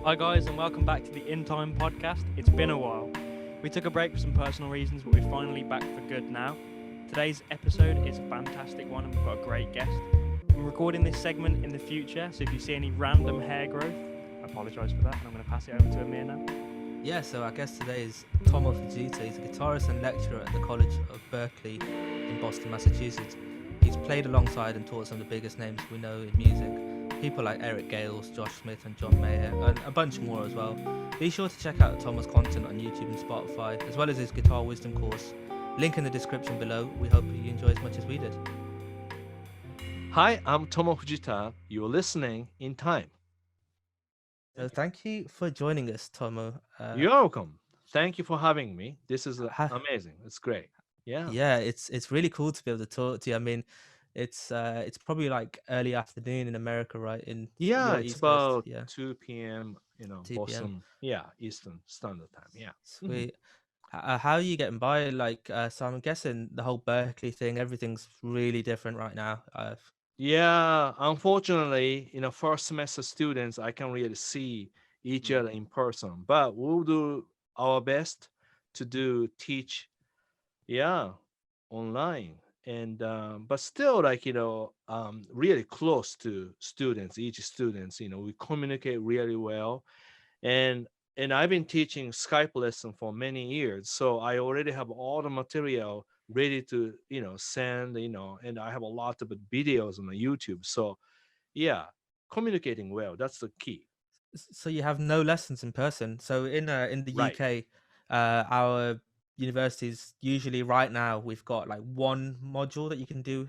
Hi, guys, and welcome back to the In Time podcast. It's been a while. We took a break for some personal reasons, but we're finally back for good now. Today's episode is a fantastic one, and we've got a great guest. I'm recording this segment in the future, so if you see any random hair growth, I apologise for that, and I'm going to pass it over to Amir now. Yeah, so our guest today is Tomo Fujita. He's a guitarist and lecturer at the College of Berklee in Boston, Massachusetts. He's played alongside and taught some of the biggest names we know in music. People like Eric Gales, Josh Smith and John Mayer, and a bunch more as well. Be sure to check out Tomo's content on YouTube and Spotify, as well as his Guitar Wisdom course. Link in the description below. We hope you enjoy as much as we did. Hi, I'm Tomo Fujita. You're listening in time. So thank you for joining us, Tomo. You're welcome. Thank you for having me. This is ha- amazing. It's great. Yeah. yeah, it's really cool to be able to talk to you. I mean, it's probably like early afternoon in America, right? In Yeah, your it's East Coast, about yeah, 2 p.m., 2 p.m. Boston. Yeah, Eastern Standard Time. Yeah. Mhm. Sweet. How are you getting by? So I'm guessing the whole Berkeley thing, everything's really different right now. Yeah, unfortunately, first semester students, I can really see each other in person, but we'll do our best to teach, yeah, online. And but still, like, really close to students, each students, we communicate really well. And I've been teaching Skype lesson for many years, so I already have all the material ready to send, and I have a lot of videos on the YouTube. So yeah, communicating well, that's the key. So you have no lessons in person. So in the Right. UK, our universities usually right now we've got like one module that you can do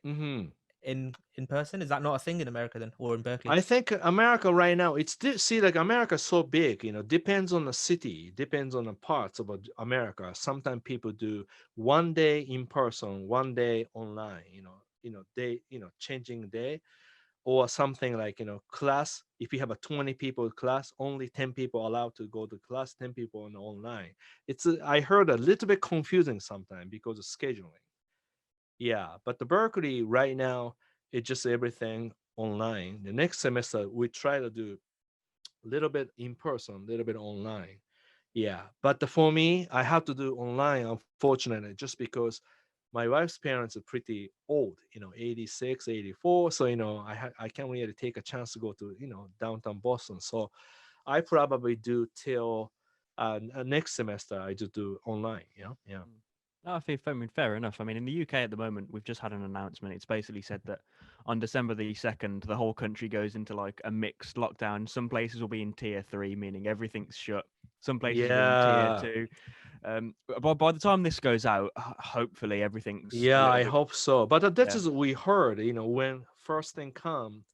Hmm. in person. Is that not a thing in America then, or in Berkeley? I think America right now, it's see, like, America is so big, depends on the city, depends on the parts of America. Sometimes people do one day in person, one day online, day, changing day, or something like, class. If you have a 20 people class, only 10 people allowed to go to class, 10 people on online. I heard a little bit confusing sometimes because of scheduling. Yeah, but the Berkeley right now, it's just everything online. The next semester we try to do a little bit in person, a little bit online. Yeah, but for me, I have to do online, unfortunately, just because my wife's parents are pretty old, 86, 84. So, I can't really take a chance to go to, downtown Boston. So I probably do till next semester, I just do online. Yeah. Yeah. No, I mean, fair enough. I mean, in the UK at the moment, we've just had an announcement. It's basically said that on December the 2nd, the whole country goes into like a mixed lockdown. Some places will be in tier 3, meaning everything's shut. Some places will be in tier Yeah. 2. By the time this goes out, hopefully everything's a Yeah, little I bit. hope so. But that Yeah. is we heard, when first thing come,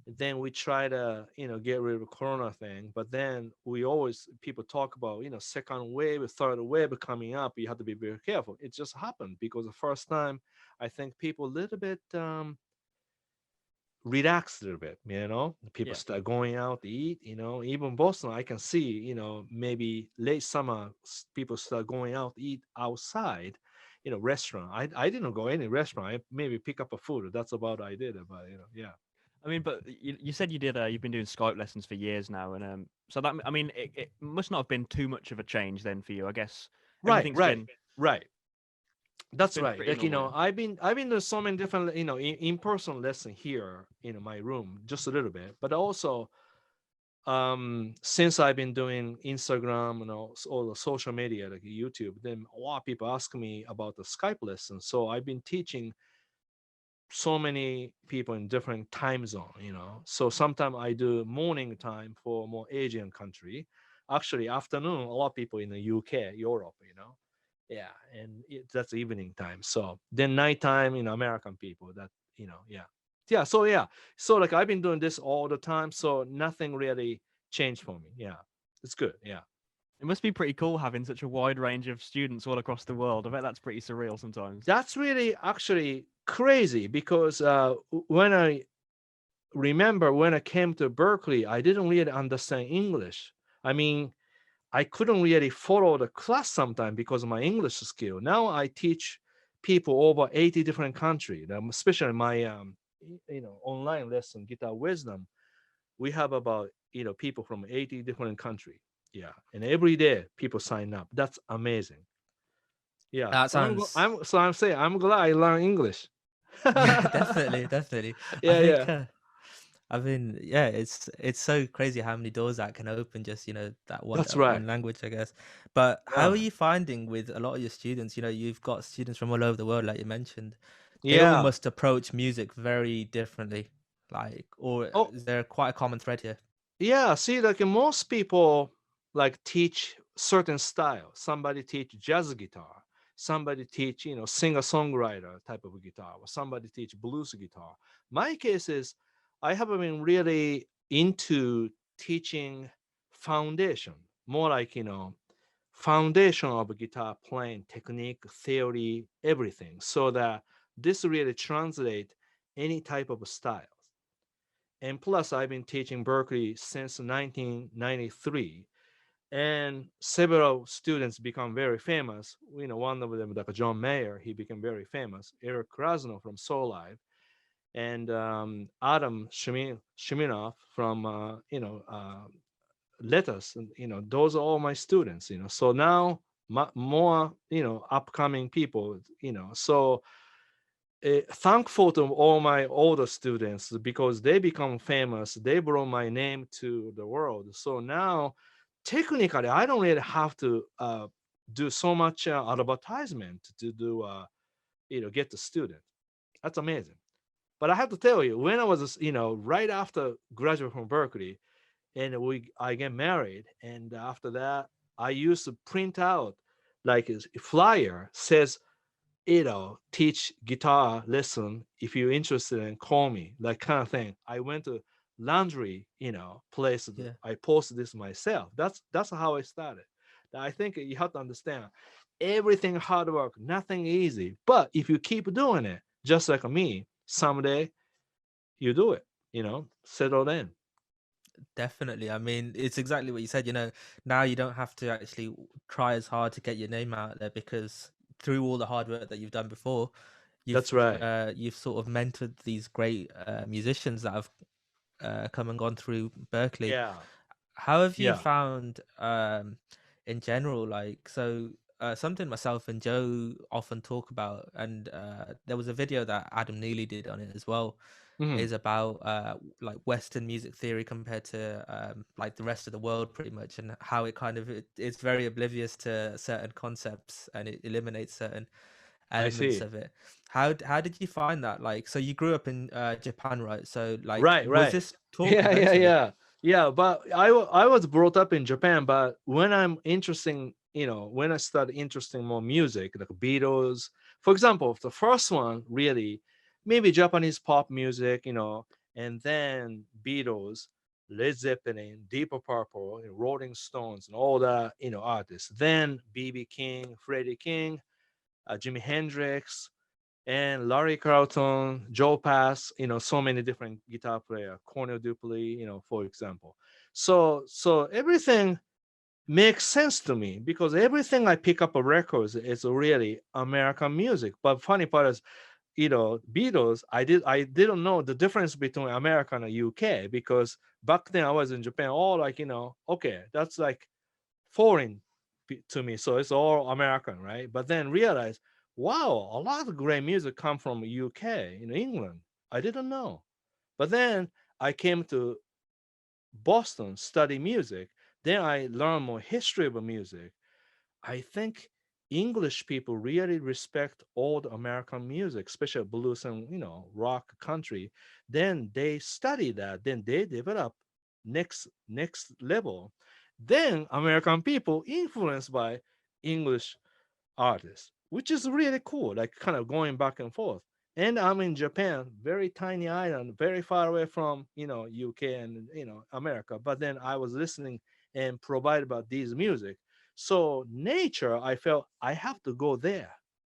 then we try to, get rid of the corona thing. But then we always people talk about, second wave, third wave coming up. You have to be very careful. It just happened because the first time, I think people a little bit relax a little bit, people Yeah. start going out to eat, even Boston, I can see, maybe late summer, people start going out to eat outside, restaurant. I didn't go any restaurant. I maybe pick up a food. That's about I did, but yeah. I mean, but you said you did. You've been doing Skype lessons for years now, and so that, I mean, it must not have been too much of a change then for you. I guess Right, everything's right, been right. it's That's been right. pretty Like, normal. Yeah. I've been doing so many different, in-person lesson here in my room, just a little bit, but also since I've been doing Instagram and all the social media like YouTube, then a lot of people ask me about the Skype lesson. So I've been teaching so many people in different time zone, so sometimes I do morning time for more Asian country, actually afternoon a lot of people in the UK, Europe, yeah, and that's evening time. So then nighttime, American people, that, yeah, yeah. So yeah, so like I've been doing this all the time, so nothing really changed for me. Yeah, it's good. Yeah, It must be pretty cool having such a wide range of students all across the world. I bet that's pretty surreal sometimes. that's really actually crazy because when I remember when I came to Berkeley, I didn't really understand English. I mean, I couldn't really follow the class sometimes because of my English skill. Now I teach people over 80 different countries, especially my online lesson, Guitar Wisdom. We have about people from 80 different country. Yeah, and every day people sign up. That's amazing. Yeah, That so sounds I'm saying I'm glad I learned English. yeah, definitely, definitely. I Yeah, think yeah, I mean, yeah, it's so crazy how many doors that can open just, that that's right. one language, I guess. But how are Yeah, you finding with a lot of your students? You've got students from all over the world, like you mentioned. They all yeah. must approach music very differently. Like, or Oh, is there quite a common thread here? yeah. See, like most people like teach certain style. Somebody teach jazz guitar. Somebody teach singer songwriter type of guitar, or somebody teach blues guitar. My case is I haven't been really into teaching foundation, more like foundation of guitar playing technique, theory, everything, so that this really translate any type of style. And plus, I've been teaching Berklee since 1993, and several students become very famous. One of them, like John Mayer, he became very famous. Eric Krasno from Soul Live, and Adam Shiminov from Letters. And, those are all my students. So now more upcoming people. So thankful to all my older students because they become famous. They brought my name to the world. So now, technically, I don't really have to do so much advertisement to do, get the student. That's amazing. But I have to tell you, when I was, right after graduate from Berkeley, and I get married, and after that, I used to print out like a flyer says teach guitar lesson. If you're interested in call me, like kind of thing. I went to laundry, place. Yeah, I posted this myself. That's how I started. I think you have to understand everything hard work, nothing easy. But if you keep doing it, just like me, someday you do it, settle in. definitely. I mean, it's exactly what you said. Now you don't have to actually try as hard to get your name out there because through all the hard work that you've done before, That's right. you've sort of mentored these great musicians that have come and gone through Berkeley. Yeah. How have you Yeah. found, in general, like, so something myself and Joe often talk about, and there was a video that Adam Neely did on it as well, Hmm. is about like Western music theory compared to like the rest of the world, pretty much, and how it kind of it's very oblivious to certain concepts and it eliminates certain I elements see. of it. How did you find that? Like, so you grew up in Japan, right? So like, Right, was right. this taught Yeah, yeah, conventionally? yeah. Yeah, but I was brought up in Japan, but when I'm interesting, when I start interesting more music, like Beatles, for example, the first one really, maybe Japanese pop music, and then Beatles, Led Zeppelin, Deeper Purple, Rolling Stones, and all that, artists. Then BB King, Freddie King, Jimi Hendrix, and Larry Carlton, Joe Pass, so many different guitar player, Cornel Dupree, for example. So everything makes sense to me because everything I pick up a records is really American music. But funny part is, Beatles, I didn't know the difference between America and the UK because back then I was in Japan, all like, okay, that's like foreign to me. So it's all American, right? But then realize, wow, a lot of great music come from UK, England. I didn't know. But then I came to Boston, study music. Then I learned more history of music. I think English people really respect old American music, especially blues and rock country. Then they study that. Then they develop next level. Then American people influenced by English artists, which is really cool. Like kind of going back and forth. And I'm in Japan, very tiny island, very far away from UK and America. But then I was listening and provided about these music. So nature, I felt I have to go there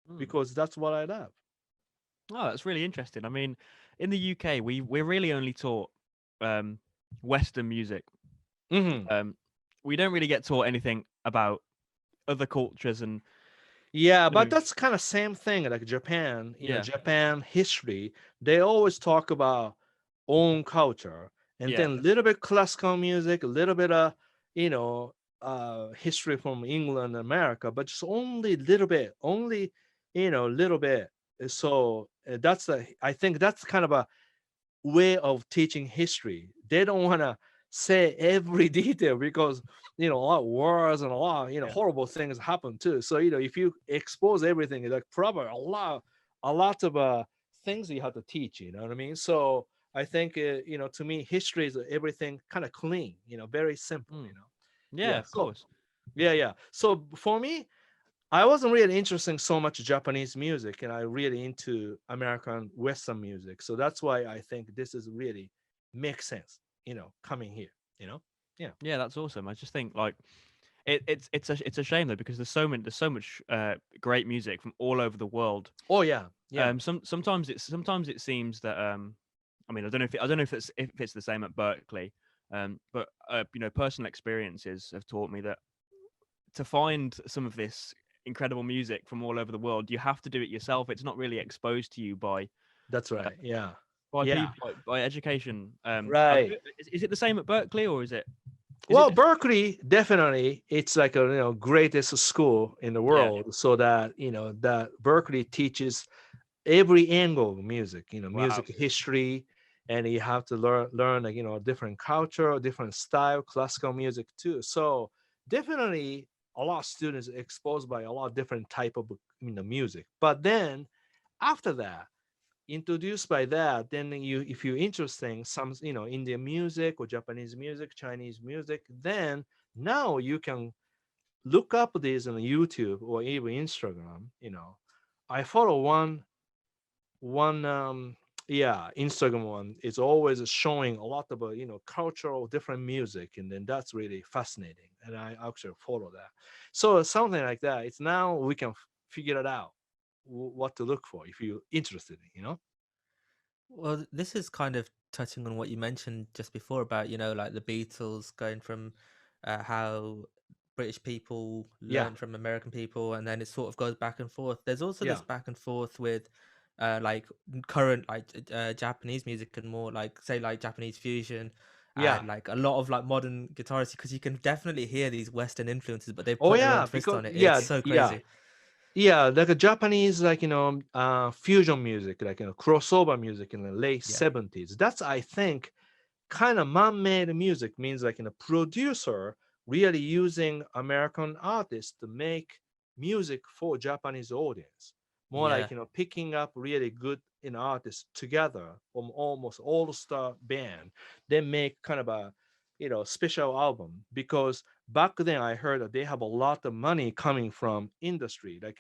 Hmm. because that's what I love. Oh, that's really interesting. I mean, in the UK, we're really only taught um, Western music. Hmm. Um, we don't really get taught anything about other cultures and Yeah, you but know, that's kind of same thing like Japan, yeah, Japan history. They always talk about own culture. and Yeah. then a little bit classical music, a little bit of you know history from England and America, but just only a little bit, only little bit. So that's I think that's kind of a way of teaching history. They don't want to say every detail because a lot of wars and a lot Yeah. horrible things happen too. So if you expose everything, like probably a lot of things you have to teach. You know what I mean? So I think to me, history is everything kind of clean. Very simple. Mm. Yeah, Yeah. of So course. yeah. So for me, I wasn't really interested in so much Japanese music, and I really into American Western music. So that's why I think this is really makes sense, coming here, Yeah. Yeah, that's awesome. I just think like it's a shame though because there's so much great music from all over the world. Oh yeah, yeah, Sometimes it seems that I mean I don't know if it's the same at Berkeley, but personal experiences have taught me that to find some of this incredible music from all over the world, you have to do it yourself. It's not really exposed to you that's uh, right. Yeah, by yeah, people by education. right. Is it the same at Berkeley or is it Well, different? Berkeley definitely it's like a greatest school in the Yeah, world. So that that Berkeley teaches every angle of music, wow, music history, and you have to learn like different culture, different style, classical music too. So definitely a lot of students are exposed by a lot of different type of music. But then after that, introduced by that, then if you're interested in some Indian music or Japanese music, Chinese music, then now you can look up these on YouTube or even Instagram. I follow one yeah, Instagram one is always showing a lot of cultural different music, and then that's really fascinating, and I actually follow that. So something like that, it's now we can figure it out what to look for if you're interested in. Well, this is kind of touching on what you mentioned just before about, like the Beatles going from how British people Yeah, learned from American people, and then it sort of goes back and forth. There's also yeah, this back and forth with like current Japanese music and more like say like Japanese fusion yeah. and like a lot of like modern guitarists because you can definitely hear these Western influences, but they Oh put their own yeah, twist because on it. It's yeah, so yeah, crazy. yeah, like a Japanese, like fusion music, like crossover music in the late Yeah. 70s. That's, I think, kind of man-made music, means like a producer really using American artists to make music for Japanese audience, more like Yeah. picking up really good artists together from almost all-star band, then make kind of a special album. Because back then I heard that they have a lot of money coming from industry, like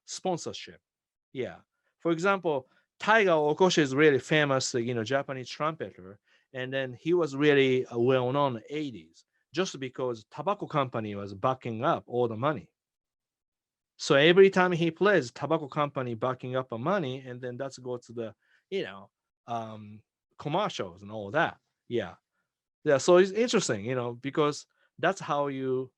sponsorship. Yeah, for example, Taiga Okoshi is really famous, Japanese trumpeter, and then he was really well known in the 80s just because tobacco company was backing up all the money. So every time he plays, tobacco company backing up the money, and then that's go to the you know um, commercials and all that. Yeah, yeah. So it's interesting, because that's how you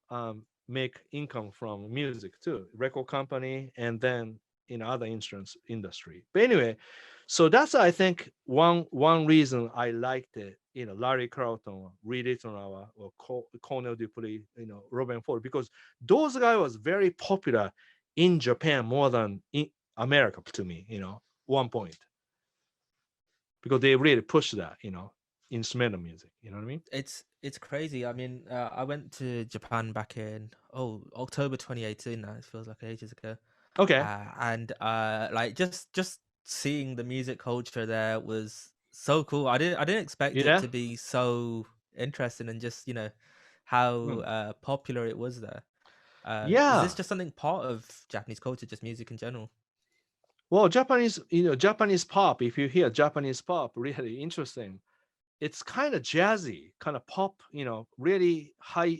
make income from music too, record company, and then in other insurance industry. But anyway, so that's, I think, one reason I liked it. Larry Carlton, Reed Ritenour, or Cornel Dupree, Robin Ford, because those guys was very popular in Japan more than in America to me. One point, because they really push that. Instrumental music. You know what I mean? It's crazy. I mean, I went to Japan back in October 2018. Now it feels like ages ago. Okay. And like just seeing the music culture there was so cool. I didn't expect it Yeah. to be so interesting and just how Hmm. popular it was there. Is this Yeah. just something part of Japanese culture, just music in general? Well, Japanese pop. If you hear Japanese pop, really interesting. It's kind of jazzy, kind of pop. Really high.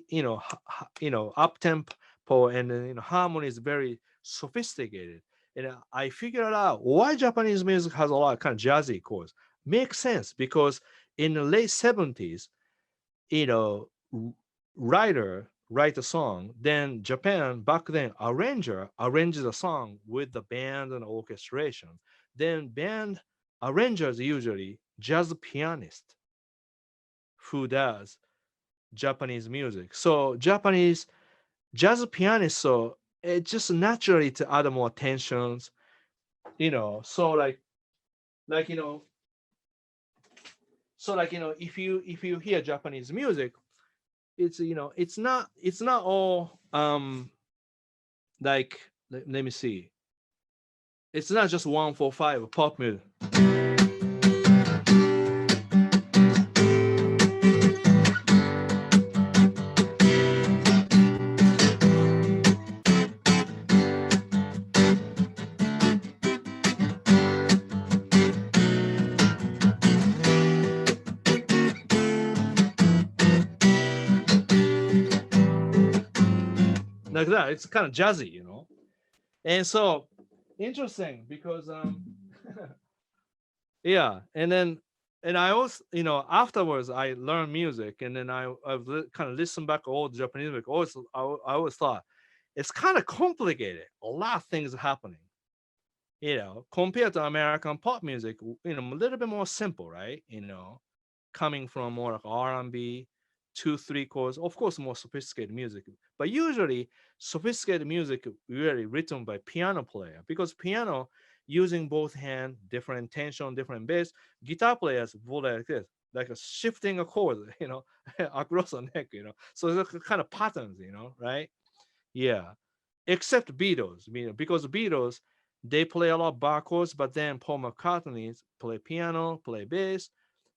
Up tempo, and harmony is very sophisticated. And I figured out why Japanese music has a lot of kind of jazzy chords. Makes sense because in the late 70s, you know, writer write a song, then Japan back then arranger arranges a song with the band and orchestration. Then band arrangers usually jazz pianist. who does Japanese music. So Japanese jazz pianist, so it just naturally to add more tensions, So like you know, if you hear Japanese music, it's not all let me see, it's not just 145 pop music. Like that. It's kind of jazzy. And so interesting because yeah, and I also afterwards I learned music, and then I've kind of listened back all the Japanese music. I always thought it's kind of complicated. A lot of things happening. Compared to American pop music, a little bit more simple, right? Coming from more like R&B, 2 3 chords, of course, more sophisticated music. But usually, sophisticated music really written by piano player because piano using both hand, different tension, different bass. Guitar players vote like this, like a shifting a chord, across the neck. So it's kind of patterns, right? Yeah, except Beatles, because Beatles they play a lot of bar chords, but then Paul McCartney play piano, play bass,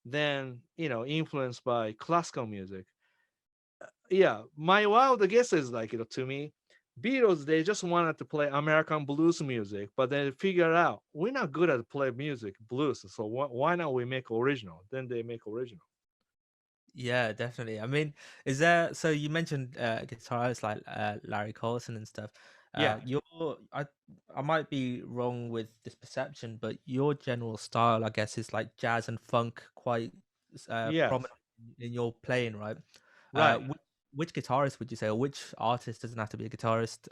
then influenced by classical music. Yeah, my wild guess is like to me, Beatles they just wanted to play American blues music, but they figured out we're not good at play music blues, so why not we make original? Then they make original. Yeah, definitely. I mean, is there? So you mentioned guitarists like Larry Carlson and stuff. Yeah, Your, I, I might be wrong with this perception, but your general style, I guess, is like jazz and funk, quite yes, prominent in your playing, right? Uh, right. which, which guitarist would you say, or which artist, doesn't have to be a guitarist,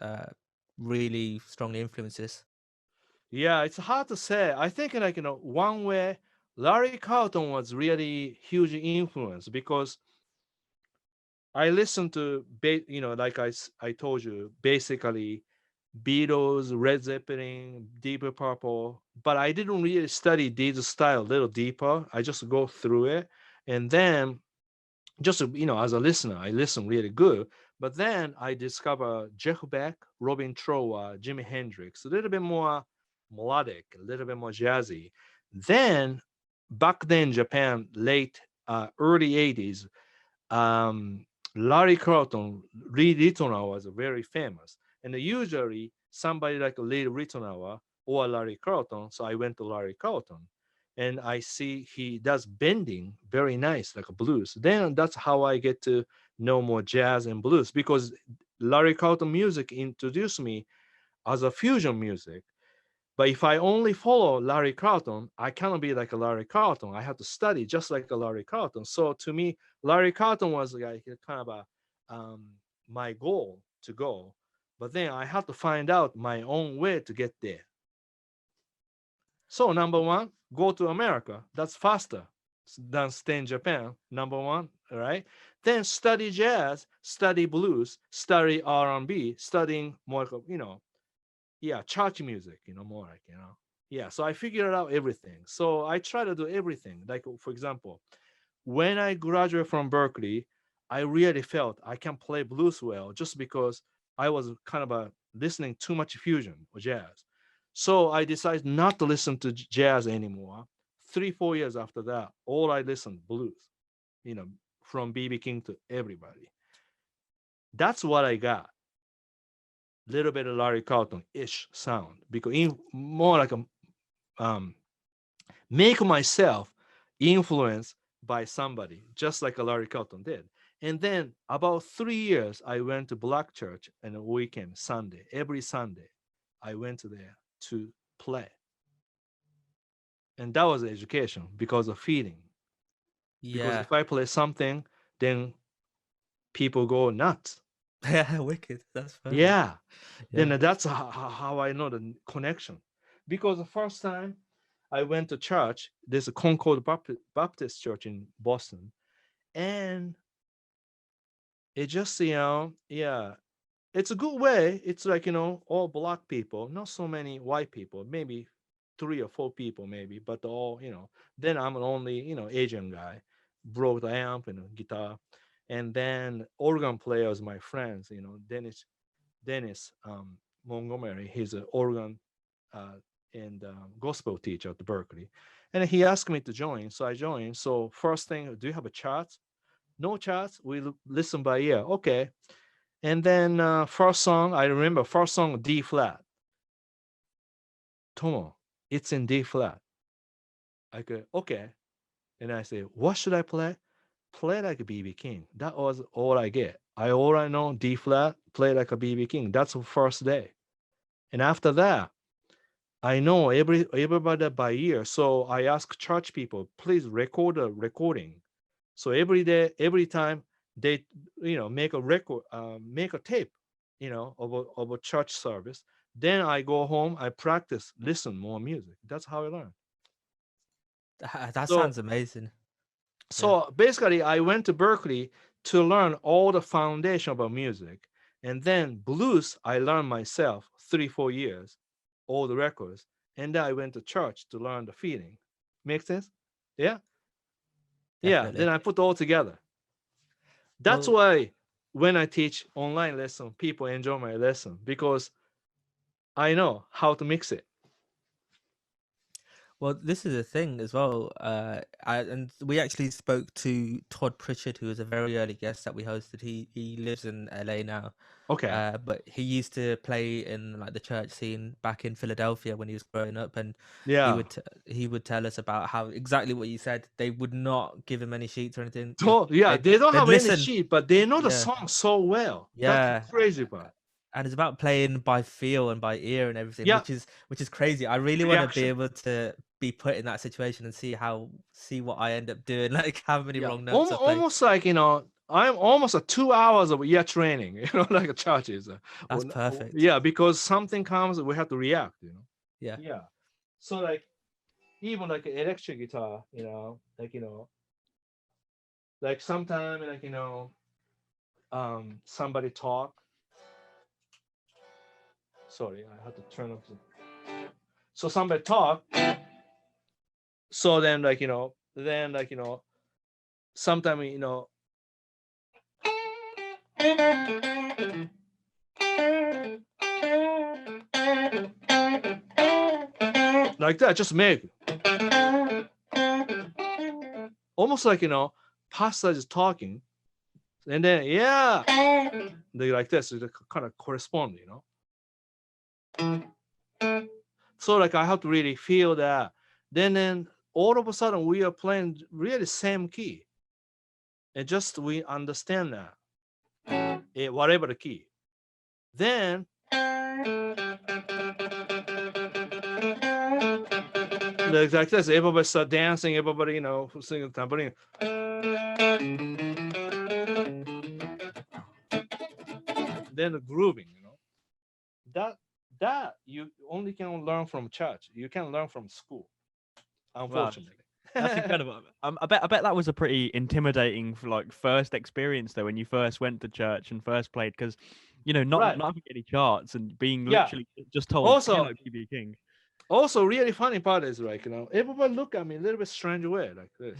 really strongly influences? Yeah, it's hard to say. I think one way Larry Carlton was really huge influence because I listened to like I told you basically Beatles, Red Zeppelin, Deep Purple, but I didn't really study these style a little deeper. I just go through it, and then just as a listener I listen really good, but then I discover Jeff Beck, Robin Trower, Jimi Hendrix, a little bit more melodic, a little bit more jazzy. Then back then Japan, late early 80s, um, Larry Carlton, Lee Ritenour was very famous, and usually somebody like Lee Ritenour or Larry Carlton. So I went to Larry Carlton, and I see he does bending very nice, like a blues. Then that's how I get to know more jazz and blues because Larry Carlton music introduced me as a fusion music. But if I only follow Larry Carlton, I cannot be like a Larry Carlton. I have to study just like a Larry Carlton. So to me, Larry Carlton was like kind of my goal to go. But then I had to find out my own way to get there. So number one, go to America. That's faster than stay in Japan. Number one, all right. Then study jazz, study blues, study R&B, studying more, yeah, church music, more like, yeah. So I figured out everything. So I try to do everything. Like for example, when I graduated from Berklee, I really felt I can play blues well just because I was kind of listening too much fusion or jazz. So I decided not to listen to jazz anymore. 3 4 years after that, all I listened blues, you know, from BB King to everybody. That's what I got. Little bit of Larry Carlton ish sound because more like a um, make myself influenced by somebody, just like a Larry Carlton did. And then about 3 years, I went to Black Church and a weekend, Sunday, every Sunday, I went there to play. And that was education because of feeding. Because Yeah, if I play something, then people go nuts. yeah, wicked. That's perfect. Yeah. Then Yeah. that's how I know the connection. Because the first time I went to church, there's a Concord Baptist Church in Boston. And it just, yeah, it's a good way. It's like, all black people, not so many white people, maybe 3 or 4 people, maybe, but all, then I'm the only, Asian guy, brought the amp and guitar. And then organ players, my friends, Dennis Montgomery, he's an organ uh, and gospel teacher at Berkeley. And he asked me to join. So I joined. So first thing, do you have a chart? No charts. We listen by ear. Okay. And then first song, I remember first song D flat. Tomo, it's in D flat. I go, okay. And I say, what should I play? Play like a BB King. That was all I get. All I know, D flat, play like a BB King. That's the first day. And after that, I know everybody by ear. So I ask church people, please record a recording. So every day, every time they, make a record, make a tape, of a church service. Then I go home, I practice, listen more music. That's how I learn. That So sounds amazing. Yeah, so basically, I went to Berkeley to learn all the foundation about music, and then blues I learned myself 3 4 years, all the records, and then I went to church to learn the feeling. Make sense? Yeah, yeah. definitely. Then I put all together. That's Well, why when I teach online lesson, people enjoy my lesson because I know how to mix it. Well, this is a thing as well. And we actually spoke to Todd Pritchard, who was a very early guest that we hosted. He lives in LA now, Okay. but he used to play in like the church scene back in Philadelphia when he was growing up, and Yeah. he would tell us about how exactly what you said. They would not give him any sheets or anything. So yeah, they don't They'd have any listen. sheet, but they know the Yeah, song so well. That's the yeah. crazy part. And it's about playing by feel and by ear and everything, Yeah, which is crazy. I really want to be reaction. able to be put in that situation and see what I end up doing, like how many Yeah, wrong notes I play. almost like I'm almost a 2 hours of ear training. Like a church is. That's perfect. Yeah, because something comes, we have to react. Yeah. Yeah. So like even like an electric guitar, like sometime like somebody talk. Sorry, I had to turn off. So somebody talk. So then sometime like that, just make almost like pastor is talking, and then yeah, they like this, they kind of correspond, So like I have to really feel that. Then all of a sudden we are playing really same key, and just we understand that whatever the key. Then like this, everybody start dancing, everybody singing tambourine. Then the grooving, that that you only can learn from church. You can learn from school, Wow, unfortunately. that's incredible. I bet that was a pretty intimidating like first experience though when you first went to church and first played because not Right. not having any charts and being Yeah. literally just told Also, BB King. also really funny part is like everybody look at me a little bit strange way like this,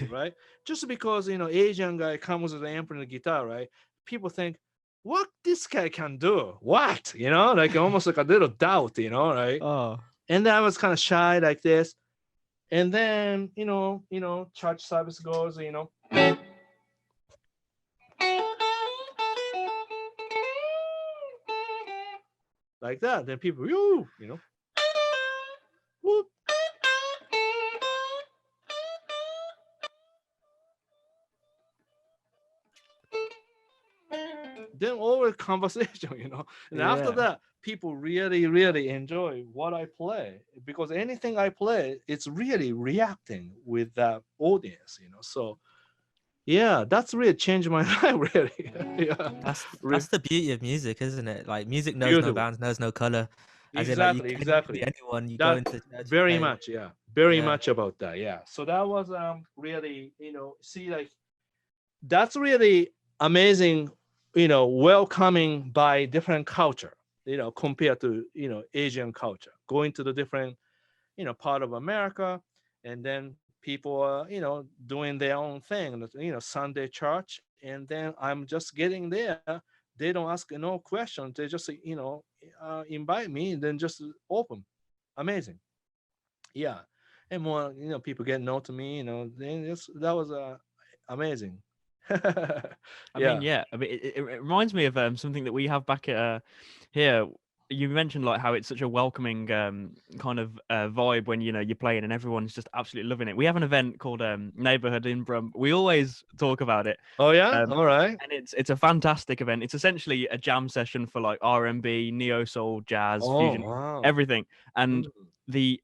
right? Just because Asian guy comes with an amp and a guitar, right? People think what this guy can do, what like almost like a little doubt, right? Oh, And then I was kind of shy like this, and then church service goes, like that. Then people, whoop. Then all the conversation, and after yeah. that, people really, really enjoy what I play because anything I play, it's really reacting with that audience, So yeah, that's really changed my life, really. Yeah, That's the beauty of music, isn't it? Like music knows no beautiful. bounds, knows no color. As in, like Exactly, you can be exactly. anyone. You go That into church, you very play. much, yeah, very Yeah, much about that, yeah. So that was really, see, like that's really amazing, welcoming by different culture, compared to, Asian culture. Going to the different, part of America, and then people are, doing their own thing, Sunday church, and then I'm just getting there. They don't ask no questions. They just, invite me, and then just open. Amazing. Yeah. And more, people get know to me, then that was amazing. I mean, Yeah. yeah. I mean, it reminds me of something that we have back at here. You mentioned like how it's such a welcoming kind of vibe when you're playing and everyone's just absolutely loving it. We have an event called Neighborhood in Brum. We always talk about it, Oh yeah. um, All right. and it's a fantastic event. It's essentially a jam session for like R&B, neo soul, jazz, Oh fusion, wow. everything, and Mm. the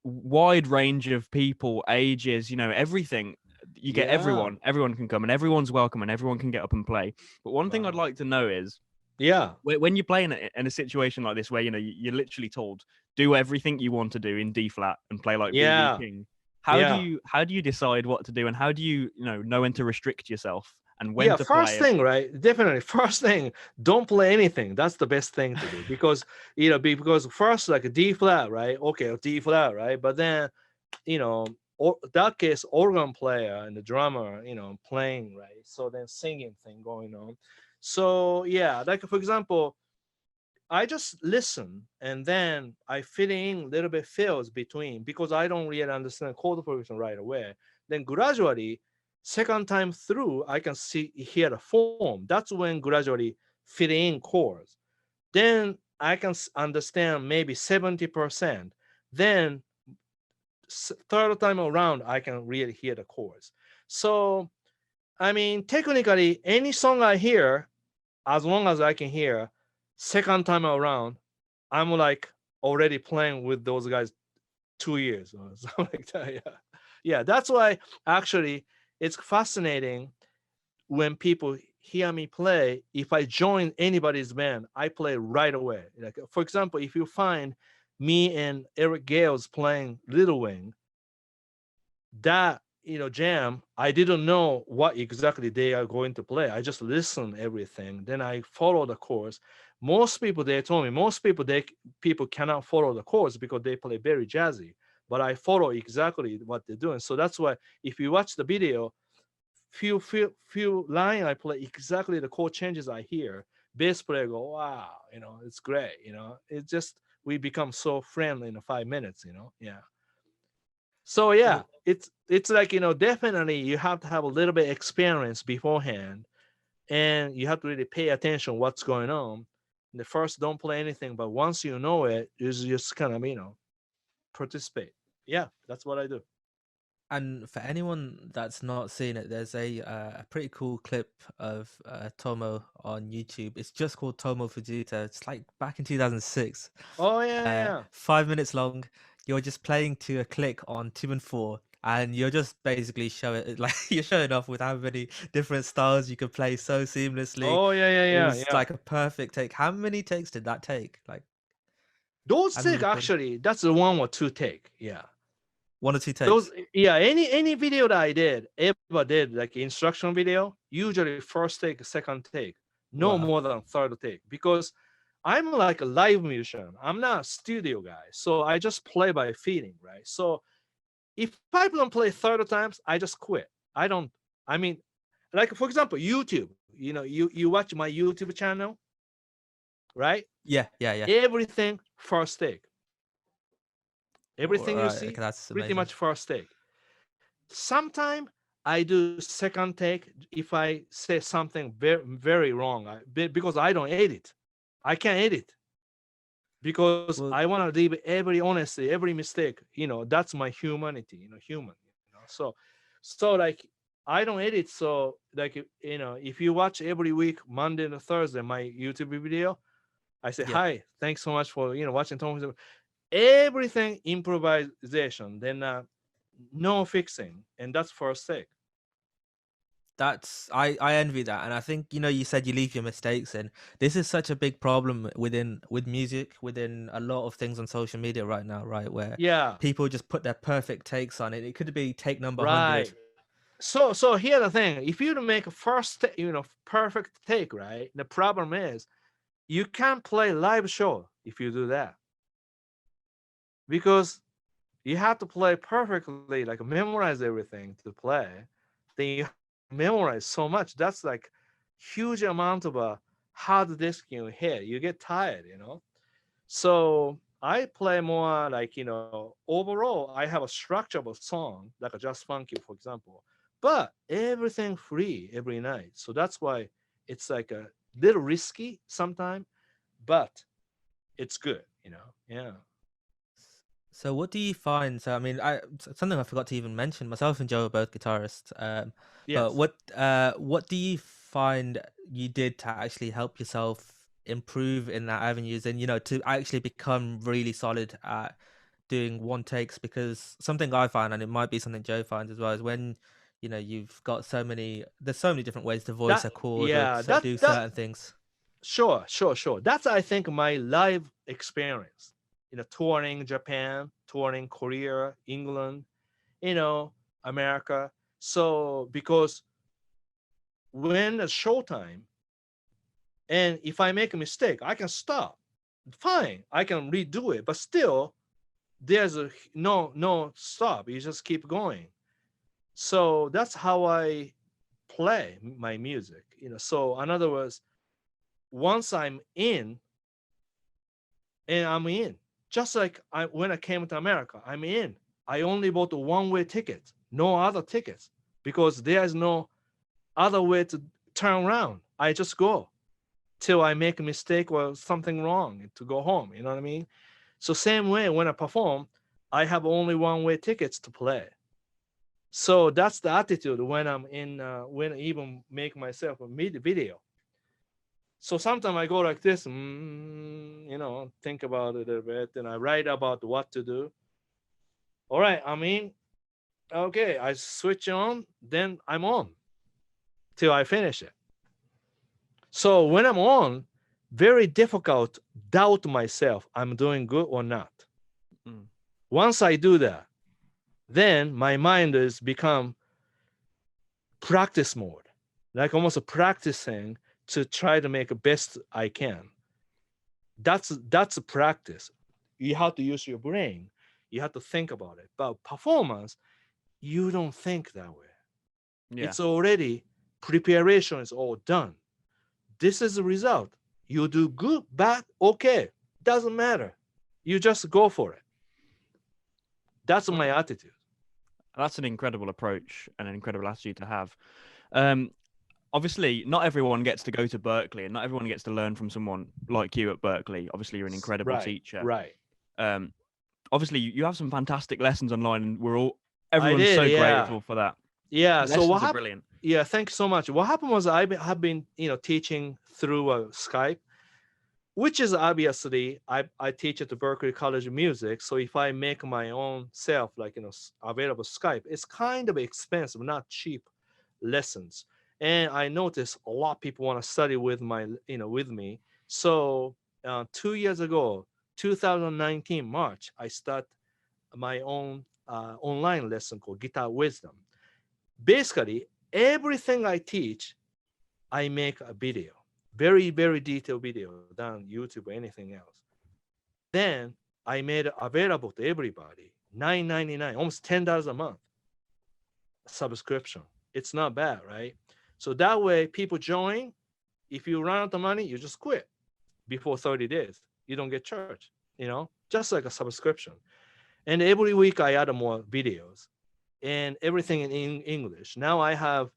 wide range of people, ages, everything. You get Yeah. everyone can come and everyone's welcome and everyone can get up and play. But one thing I'd Wow. like to know is Yeah. when you're playing in a situation like this where you're literally told do everything you want to do in D flat and play like BB Yeah. King. Yeah. How do you decide what to do, and how do you know when to restrict yourself and when Yeah. to First play? thing, right? Definitely. First thing, don't play anything. That's the best thing to do, because because first, like a D flat, right? Okay, D flat, right? But then, that case, organ player and the drummer, playing, right? So then singing thing going on. So yeah, like for example, I just listen, and then I fit in little bit fills between, because I don't really understand chord progression right away. Then gradually, second time through, I can see hear the form. That's when gradually fit in chords. Then I can understand maybe 70%. Then third time around, I can really hear the chords. So I mean, technically, any song I hear, as long as I can hear, second time around, I'm like already playing with those guys 2 years or something like that. Yeah, yeah. That's why actually it's fascinating when people hear me play. If I join anybody's band, I play right away. Like for example, if you find me and Eric Gales playing Little Wing, that jam, I didn't know what exactly they are going to play. I just listen everything, then I follow the chords. Most people, they told me, people cannot follow the chords because they play very jazzy, but I follow exactly what they're doing. So that's why if you watch the video, few line I play exactly the chord changes I hear. Bass player go, wow, it's great. It just, we become so friendly in 5 minutes. Yeah. So yeah, Well, it's like, definitely you have to have a little bit experience beforehand, and you have to really pay attention what's going on. The first, don't play anything, but once you know it, you just kind of, participate. Yeah, that's what I do. and for anyone that's not seen it, there's a pretty cool clip of Tomo on YouTube. It's just called Tomo Fujita. It's like back in 2006. Oh yeah, yeah. 5 minutes long. You're just playing to a click on 2 and 4, and you're just basically showing like you're showing off with how many different styles you can play so seamlessly. Oh yeah, yeah, It yeah, was yeah. like a perfect take. How many takes did that take? Like, Those have you take, recorded actually, that's the one or two take. Yeah. 1 or 2 Those, takes? yeah, any video that I did, ever did, like instruction video, usually first take, second take, no Wow. more than third take, because I'm like a live musician. I'm not a studio guy, so I just play by feeling, right? So if I don't play third times, I just quit. I don't. I mean, like for example, YouTube. You watch my YouTube channel, right? Yeah, yeah, yeah. Everything first take. All Everything you right. Okay, see, that's pretty amazing. much first take. Sometime I do second take if I say something very wrong, because I don't edit. I can't edit because I Well, want to leave every honesty, every mistake. That's my humanity. Human. So like I don't edit. So like if you watch every week Monday and Thursday my YouTube video, I say yeah. hi, thanks so much for watching Tom. Everything improvisation. Then no fixing, and that's first take. That's I envy that, and I think you said you leave your mistakes in. This is such a big problem with music, within a lot of things on social media right now, right? Where Yeah, people just put their perfect takes on it. It could be take number 100. right. So here the thing: if you don't make a perfect take, right? The problem is you can't play live show if you do that because you have to play perfectly, like memorize everything to play. Then you memorize so much. That's like huge amount of a hard disk in your head. You get tired, you know. So I play more like, overall, I have a structurable song, like a Just Funky, for example, but everything free every night. So that's why it's like a little risky sometimes, but it's good, you know? Yeah. So what do you find? So I mean, something I forgot to even mention. Myself and Joe are both guitarists. But Yes. what do you find you did to actually help yourself improve in that avenues, and to actually become really solid at doing one takes? Because something I find, and it might be something Joe finds as well, is when you've got there's so many different ways to voice That, a chord or yeah, do that, certain things. sure. That's, I think, my live experience, touring Japan, touring Korea, England, you know, America. So because when it's showtime, and if I make a mistake, I can stop. Fine, I can redo it, but still, there's no stop. You just keep going. So that's how I play my music. So in other words, once I'm in, and I'm in, just like when I came to America, I'm in. I only bought a one-way ticket, no other tickets, because there's no other way to turn around. I just go till I make a mistake or something wrong to go home. You know what I mean? So same way when I perform, I have only one-way tickets to play. So that's the attitude when I'm in, when I even make myself a video. So sometimes I go like this, think about it a bit, and I write about what to do. All right, okay, I switch on, then I'm on till I finish it. So when I'm on, very difficult doubt myself I'm doing good or not. Mm. Once I do that, then my mind is become practice mode, like almost a practicing to try to make the best I can. That's a practice. You have to use your brain. You have to think about it. But performance, you don't think that way. Yeah. It's already preparation is all done. This is the result. You do good, bad, okay. Doesn't matter. You just go for it. That's Well, my attitude. that's an incredible approach and an incredible attitude to have. Um, Obviously, not everyone gets to go to Berklee, and not everyone gets to learn from someone like you at Berklee. Obviously, you're an incredible Right, teacher. right. Um, Obviously, you have some fantastic lessons online, and I everyone's did, so yeah. grateful for that. Yeah. The So what lessons are happened? brilliant. Yeah, thank you so much. What happened was I have been, teaching through Skype, which is obviously I teach at the Berklee College of Music. So if I make my own self, like available Skype, it's kind of expensive, not cheap lessons. And I notice a lot of people want to study with with me. So 2 years ago, 2019 March, I start my own online lesson called Guitar Wisdom. Basically, everything I teach, I make a video, very, very detailed video than YouTube or anything else. Then I made it available to everybody, $9.99, almost $10 a month subscription. It's not bad, right? So that way, people join. If you run out of money, you just quit before 30 days. You don't get charged, just like a subscription. And every week I add more videos and everything in English. Now I have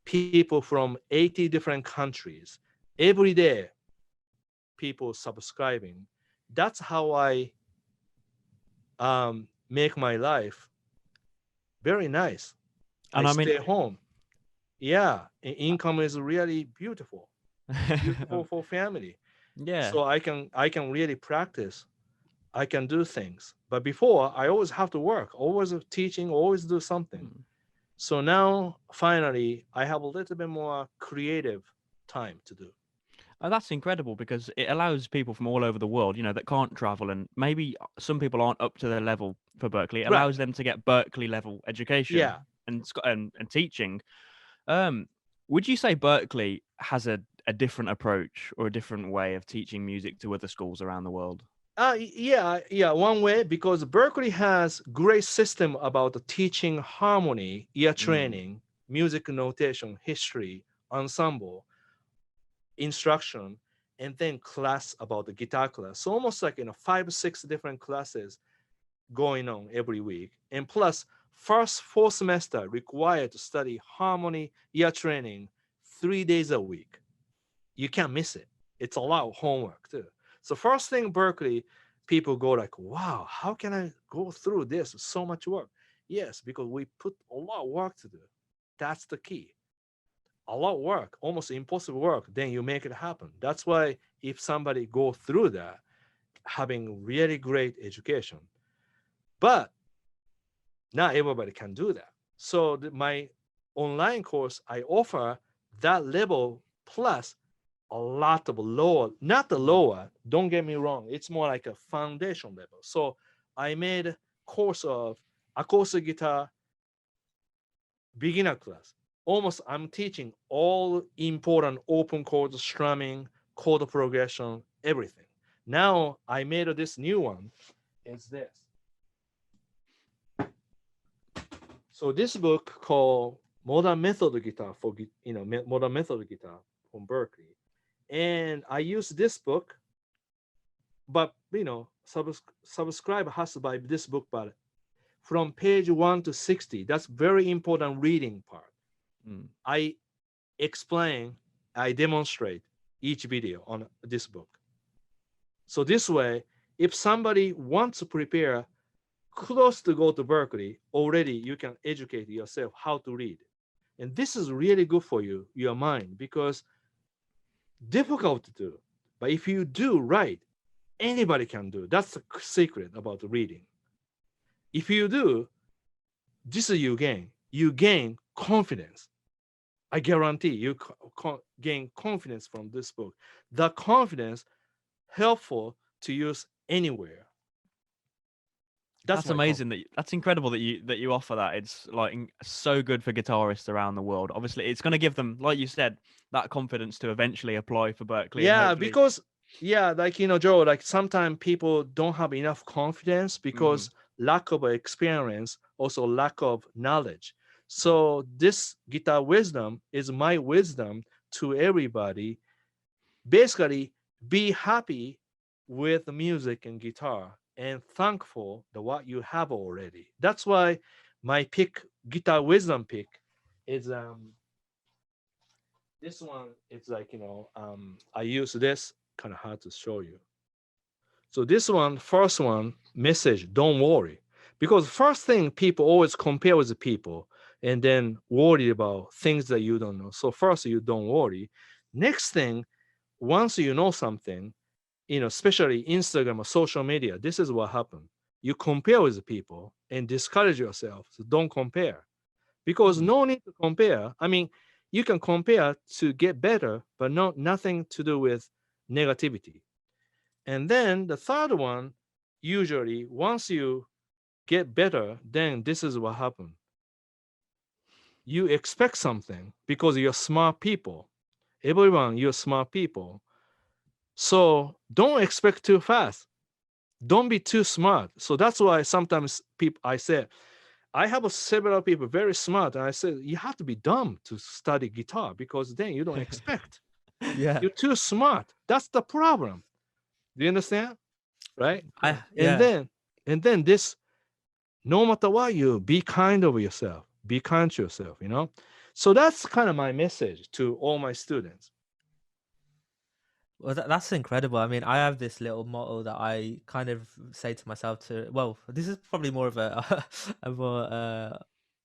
people from 80 different countries. Every day, people subscribing. That's how I make my life very nice. I And I mean, stay home. Yeah, income is really beautiful, beautiful for family. yeah. So I can really practice. I can do things. But before, I always have to work, always teaching, always do something. Mm. So now, finally, I have a little bit more creative time to do. And that's incredible because it allows people from all over the world, that can't travel, and maybe some people aren't up to their level for Berkeley. It Right. allows them to get Berkeley level education. Yeah. and teaching. Um, would you say Berkeley has a different approach or a different way of teaching music to other schools around the world? Yeah. One way, because Berkeley has great system about the teaching harmony, ear Mm, training, music notation, history, ensemble, instruction, and then class about the guitar class. So almost like 5 or 6 different classes going on every week, and plus first 4 semester required to study harmony, ear training, 3 days a week. You can't miss it. It's a lot of homework too. So first thing Berkeley, people go like, wow, how can I go through this? So much work. Yes, because we put a lot of work to do. That's the key. A lot of work, almost impossible work, then you make it happen. That's why if somebody go through that, having really great education. But not everybody can do that. So my online course, I offer that level plus a lot of lower, not the mm. lower, don't get me wrong, it's more like a foundation level. So I made a course of acoustic guitar beginner class. Almost I'm teaching all important open chord strumming, chord progression, everything. Now I made this new one. Is this. So this book called Modern Method Guitar for Modern Method Guitar from Berkeley, and I use this book, but subscribe has to buy this book, but from page 1 to 60, that's very important reading part. Mm. I explain, I demonstrate each video on this book. So this way, if somebody wants to prepare close to go to Berkeley, already you can educate yourself how to read. And this is really good for you, your mind, because difficult to do. But if you do right, anybody can do. That's the secret about reading. If you do, this is you gain. You gain confidence. I guarantee you gain confidence from this book. The confidence helpful to use anywhere. That's That's my confidence. amazing. That's incredible that you offer that. It's like so good for guitarists around the world. Obviously, it's going to give them, like you said, that confidence to eventually apply for Berkeley and Yeah, hopefully. because like Joe, like sometimes people don't have enough confidence Mhm. because lack of experience, also lack of knowledge. So this guitar wisdom is my wisdom to everybody. Basically, be happy with the music and guitar and thankful the what you have already. That's why my pick, guitar wisdom pick, is this one. It's like I use this, kind of hard to show you. So this one, first one, message, don't worry. Because first thing, people always compare with the people and then worry about things that you don't know. So first you don't worry. Next thing, once you know something, especially Instagram or social media, this is what happened. You compare with the people and discourage yourself. So don't compare. Because Mm. no need to compare. I mean, you can compare to get better, but nothing to do with negativity. And then the third one, usually once you get better, then this is what happens. You expect something because you're smart people. Everyone, you're smart people. So don't expect too fast. Don't be too smart. So that's why sometimes people I say, I have several people very smart, and I said you have to be dumb to study guitar because then you don't expect. Yeah, You're too smart. That's the problem. Do you understand? Right? I And yeah. then and then this, no matter what, you be kind of yourself. Be kind to yourself. So that's kind of my message to all my students. Well, that's incredible. I mean, I have this little motto that I kind of say to myself to, well, this is probably more of a a more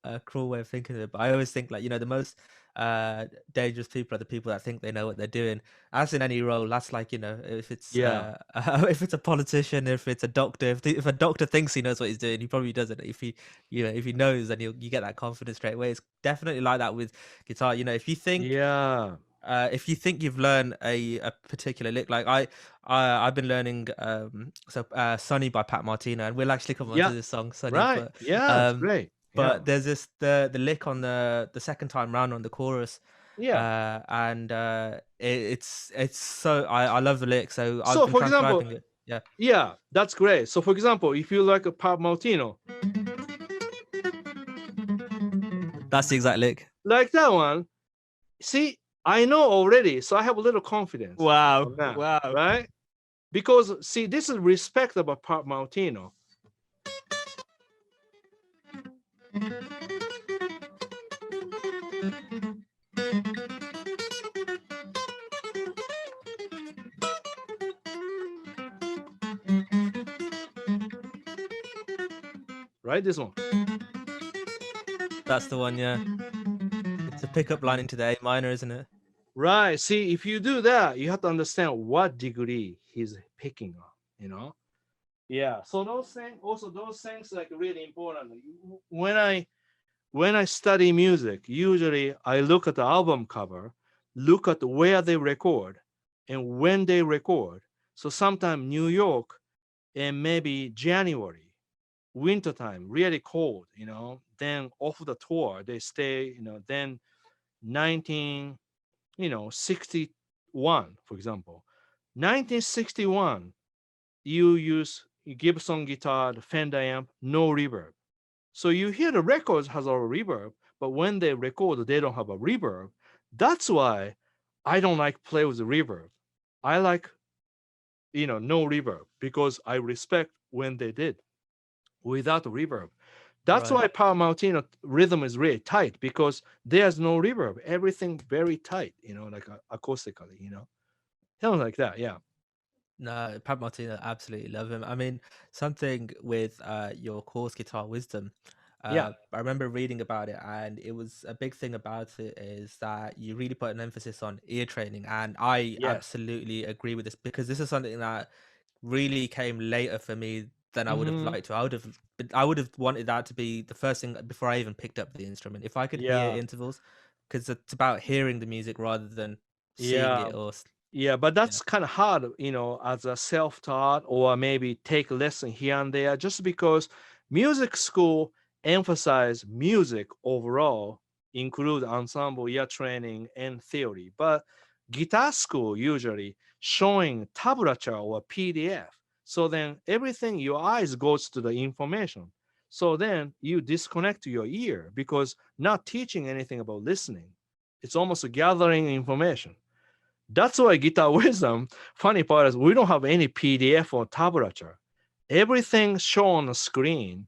a cruel way of thinking of it, but I always think like, the most dangerous people are the people that think they know what they're doing. As in any role, that's like, if it's Yeah. if it's a politician, if it's a doctor, if a doctor thinks he knows what he's doing, he probably doesn't. If he knows, then you get that confidence straight away. It's definitely like that with guitar. If you think Yeah. if you think you've learned a particular lick, like I've been learning Sunny by Pat Martino, and we'll actually come onto Yeah. this song Sunny, Right. but Yeah. It's um great. But there's this the lick on the second time round on the chorus, Yeah. and it's so I love the lick. So I've So been for example, transcribing it. Yeah, yeah, that's great. So for example, if you like a Pop Martino, that's the exact lick. like that one, see, I know already, so I have a little confidence Wow. on that, Wow. right? Because see, this is respect about Pop Martino. Right, this one. That's the one. Yeah, it's a pickup line into the A minor, isn't it? Right. See, if you do that, you have to understand what degree he's picking up, you know? Yeah. So those things like really important. When I study music, usually I look at the album cover, look at where they record and when they record. So sometime New York and maybe January, wintertime, really cold, Then off the tour, they stay, then 19, 61, for example. 1961, you use Gibson guitar, the Fender amp, no reverb. So you hear the records has a reverb, but when they record, they don't have a reverb. That's why I don't like play with reverb. I like, no reverb because I respect when they did without reverb. That's Right. why Power Martino rhythm is really tight because there's no reverb. Everything very tight, like acoustically, something like that. Yeah. No, Pat Martino, absolutely love him. I mean, something with your course Guitar Wisdom. Yeah. I remember reading about it, and it was a big thing about it is that you really put an emphasis on ear training, and I Yes. absolutely agree with this because this is something that really came later for me than I would have Hmm. liked to. I would have wanted that to be the first thing before I even picked up the instrument. If I could hear Yeah. intervals, because it's about hearing the music rather than seeing Yeah. it or Yeah, but yeah. that's kind of hard, as a self-taught or maybe take lesson here and there, just because music school emphasize music overall, include ensemble, ear training, and theory. But guitar school usually showing tablature or PDF. So then everything your eyes goes to the information. So then you disconnect your ear because not teaching anything about listening. It's almost gathering information. That's why Guitar Wisdom, funny part is we don't have any PDF or tablature. Everything shown on the screen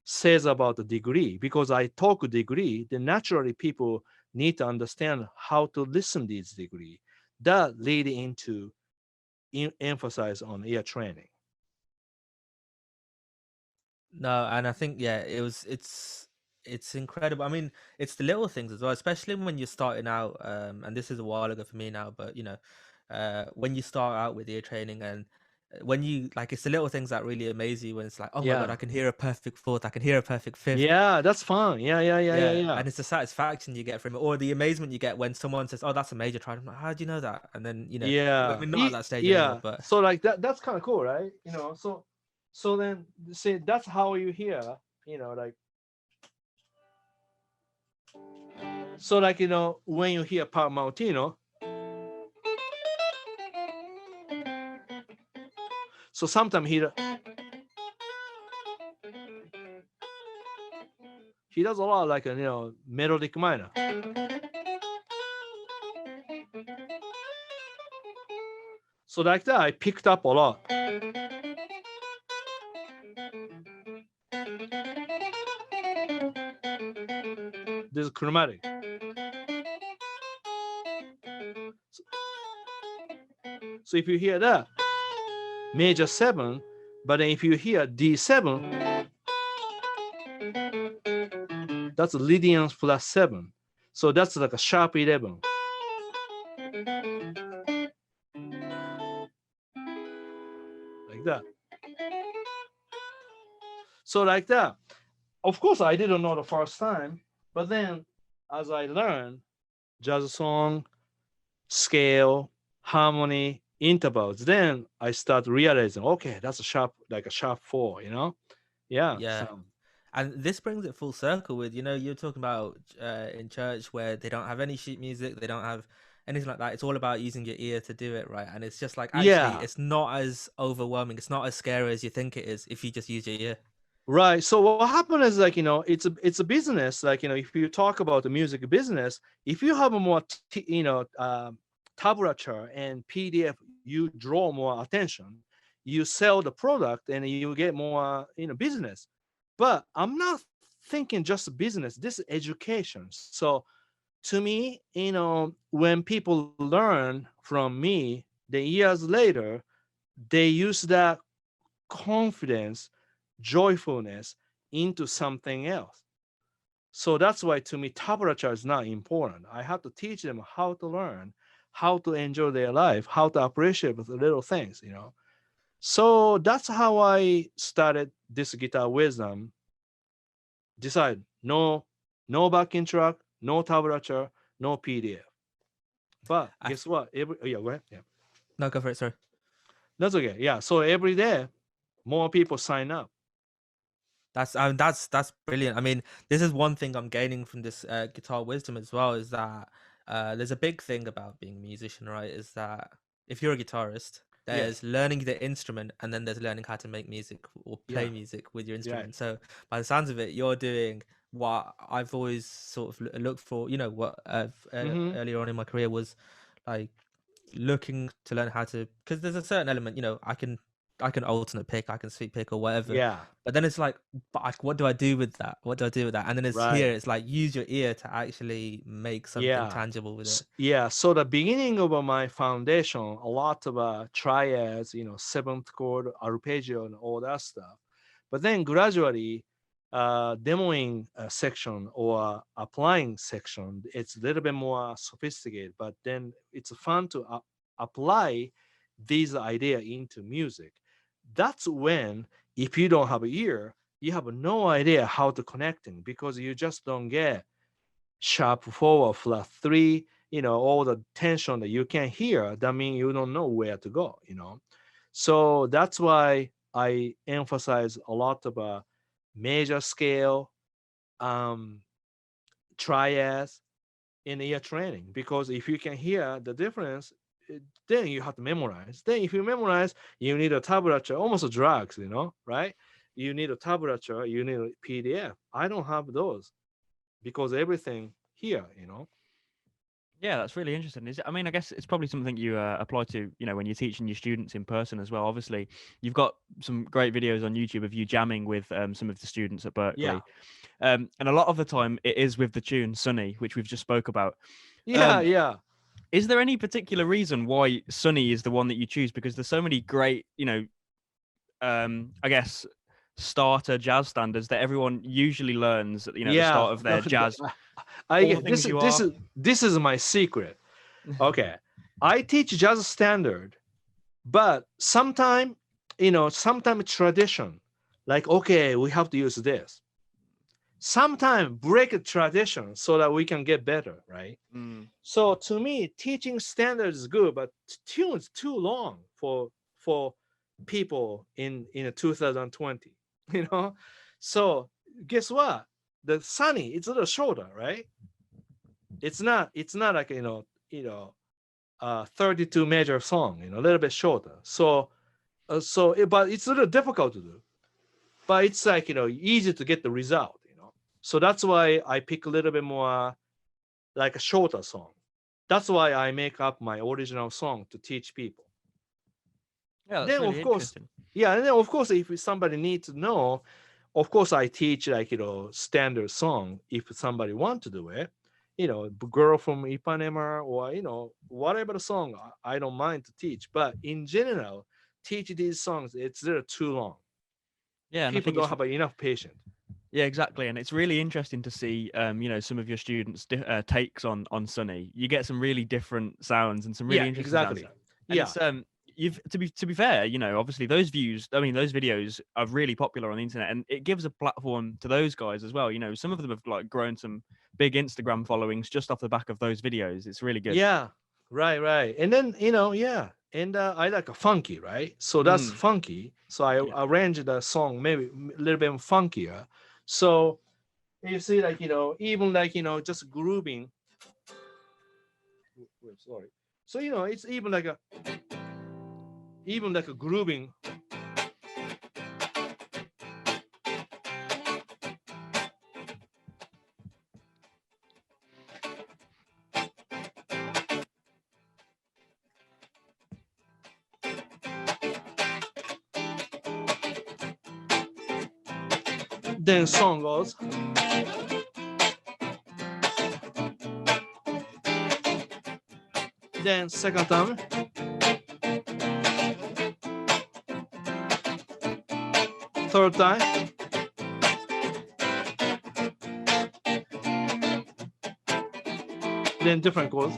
says about the degree. Because I talk degree, then naturally people need to understand how to listen these degree. That lead into emphasize on ear training. No, and I think yeah, it's incredible. I mean, it's the little things as well, especially when you're starting out. And this is a while ago for me now, but when you start out with ear training and when you like, it's the little things that really amaze you. When it's like, oh my god, Yeah. I can hear a perfect fourth, I can hear a perfect fifth. Yeah, that's fun. Yeah, yeah, yeah, yeah, Yeah, yeah. and it's the satisfaction you get from it, or the amazement you get when someone says, "Oh, that's a major triad." I'm like, "How do you know that?" And then Yeah. we're not at that stage anymore, Yeah. but So like that's kind of cool, right? So then say that's how you hear, like so like when you hear Pat Martino, so sometimes he does a lot like a melodic minor. So like that I picked up a lot. This is chromatic. So if you hear that, major 7, but then if you hear D7, that's Lydian's plus 7. So that's like a sharp 11. Like that. So like that. Of course, I didn't know the first time, but then as I learned jazz song, scale, harmony, intervals, then I start realizing, okay, that's a sharp, like a sharp 4, Yeah. yeah. So And this brings it full circle with, you're talking about in church where they don't have any sheet music, they don't have anything like that. It's all about using your ear to do it, right? And it's just like, actually, Yeah. it's not as overwhelming. It's not as scary as you think it is if you just use your ear. Right. So what happened is like, it's a business. Like, if you talk about the music business, if you have a more, tablature and PDF, you draw more attention, you sell the product and you get more, business. But I'm not thinking just business. This is education. So to me, when people learn from me, the years later, they use that confidence, joyfulness into something else. So that's why to me, tablature is not important. I have to teach them how to learn, how to enjoy their life, how to appreciate the little things. So that's how I started this guitar wisdom. Decide no backing track, no tablature, no PDF. But I guess f- what? Yeah, go ahead. Yeah, no, go for it, sorry. that's okay. Yeah, so every day more people sign up. That's brilliant. I mean, this is one thing I'm gaining from this guitar wisdom as well, is that there's a big thing about being a musician, right? Is that if you're a guitarist, Yes. there's learning the instrument, and then there's learning how to make music or play Yeah. music with your Right. instrument. So by the sounds of it, you're doing what I've always sort of looked for. What Mm-hmm. earlier on in my career was like looking to learn how to, because there's a certain element, I can alternate pick, I can sweep pick or whatever, Yeah. but then it's like, what do I do with that? What do I do with that? And then Right. it's like, use your ear to actually make something Yeah. tangible with it. Yeah. So the beginning of my foundation, a lot of triads, seventh chord, arpeggio, and all that stuff. But then gradually, demoing section or applying section, it's a little bit more sophisticated. But then it's fun to apply these idea into music. That's when, if you don't have an ear, you have no idea how to connecting because you just don't get sharp 4 or flat 3, all the tension that you can hear, that means you don't know where to go. So that's why I emphasize a lot of major scale, um, triads in ear training, because if you can hear the difference, then you have to memorize. Then if you memorize, you need a tablature, almost drugs, right? You need a tablature, you need a PDF. I don't have those because everything here. Yeah, that's really interesting. I mean, I guess it's probably something you apply to, when you're teaching your students in person as well. Obviously, you've got some great videos on YouTube of you jamming with some of the students at Yeah. Berklee, and a lot of the time it is with the tune "Sunny," which we've just spoke about. Yeah, Um, yeah. is there any particular reason why "Sunny" is the one that you choose? Because there's so many great, I guess starter jazz standards that everyone usually learns, at the Yeah. start of No, their jazz. I All the get this things is you this are. is this is my secret. Okay. I teach jazz standard, but sometimes tradition. Like, okay, we have to use this. Sometimes break a tradition so that we can get better, right? Mm. So to me, teaching standard is good, but tunes too long for people in a 2020. You know, so guess what? The Sunny, it's a little shorter, right? It's not like 32 major song, a little bit shorter. But it's a little difficult to do. But it's like easy to get the result. So that's why I pick a little bit more like a shorter song. That's why I make up my original song to teach people. Yeah, that's Then really of course, interesting. yeah, and then of course, if somebody needs to know, of course, I teach like standard song if somebody want to do it. Girl from Ipanema or whatever the song, I don't mind to teach. But in general, teach these songs, it's they're too long. Yeah, and I People think don't it's have enough patience. yeah, exactly, and it's really interesting to see, some of your students' takes on Sunny. You get some really different sounds and some really Yeah, interesting sounds, exactly. and Yeah, you've to be fair, obviously those views, I mean, those videos are really popular on the internet, and it gives a platform to those guys as well. Some of them have like grown some big Instagram followings just off the back of those videos. It's really good. yeah, right, right. And then yeah, and I like a funky, right? So that's Mm, funky. So I yeah. arranged the song maybe a little bit funkier. So you see, like, even like, just grooving. Sorry. So, it's even like a grooving. Then song goes. Then second time. Third time. Then different chords.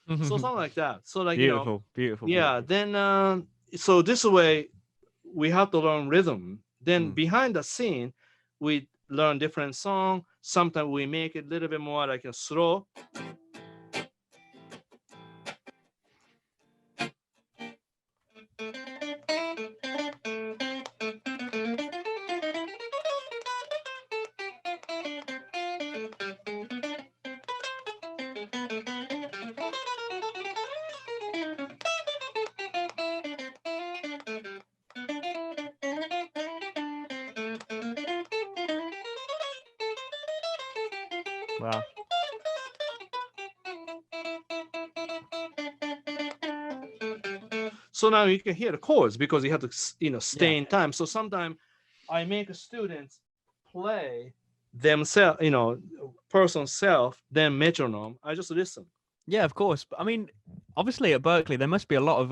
So something like that. So like, Beautiful, beautiful, yeah. beautiful. Then so this way we have to learn rhythm. Then Mm. behind the scene, we learn different song. Sometimes we make it a little bit more like a slow. Wow. So now you can hear the chords because you have to, stay Yeah. in time. So sometimes I make students play themselves, person self, then metronome. I just listen. Yeah, of course. But I mean, obviously at Berkeley, there must be a lot of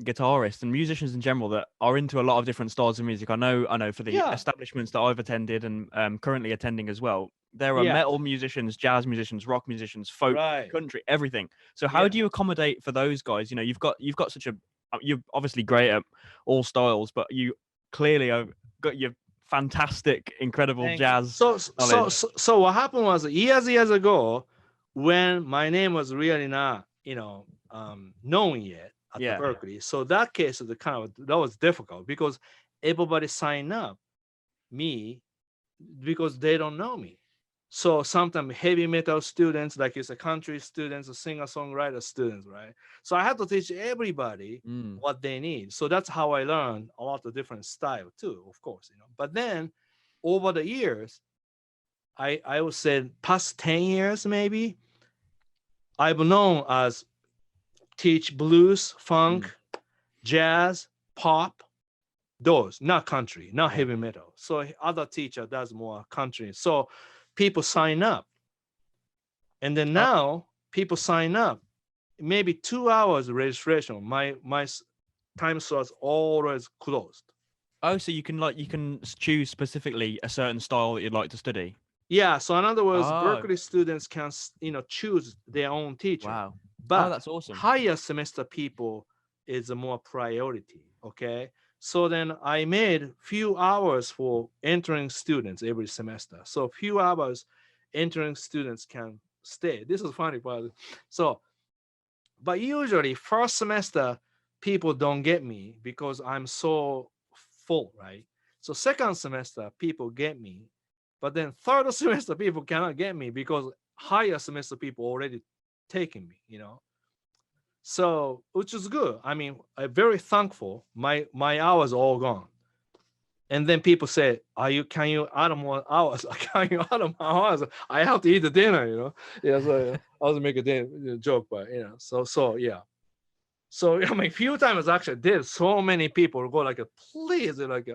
guitarists and musicians in general that are into a lot of different styles of music. I know for the Yeah, establishments that I've attended and currently attending as well, there are yeah, metal musicians, jazz musicians, rock musicians, folk, right. country, everything. So how Yeah. do you accommodate for those guys? You've got such a you're obviously great at all styles, but you clearly have got your fantastic, incredible Thank you. jazz knowledge. So what happened was years ago, when my name was really not, known yet at the Yeah. Berkeley. So that case of that was difficult because everybody signed up me because they don't know me. So sometimes heavy metal students, like it's a country students, a singer songwriter students, right? So I had to teach everybody Mm. what they need. So that's how I learned a lot of different style too, of course, But then over the years, I would say past 10 years maybe, I've known as teach blues, Mm. funk, jazz, pop, those, not country, not Yeah. heavy metal. So other teacher does more country. So people sign up. And then Oh, now people sign up. Maybe 2 hours registration. My time slots always closed. oh, so you can choose specifically a certain style that you'd like to study. Yeah. So in other words, Oh, Berkeley students can choose their own teacher, wow. Oh, but that's awesome. higher semester people is a more priority. Okay. So then I made few hours for entering students every semester. So few hours entering students can stay. This is funny part. So but usually first semester people don't get me because I'm so full, right? So second semester people get me, but then third semester people cannot get me because higher semester people already taking me. So which is good. I mean, I'm very thankful. My hours are all gone. And then people say, can you add more hours? Can you add more hours? I have to eat the dinner. Yeah, so I was making a joke, but so yeah. So I mean, few times actually did so many people go like, please, like,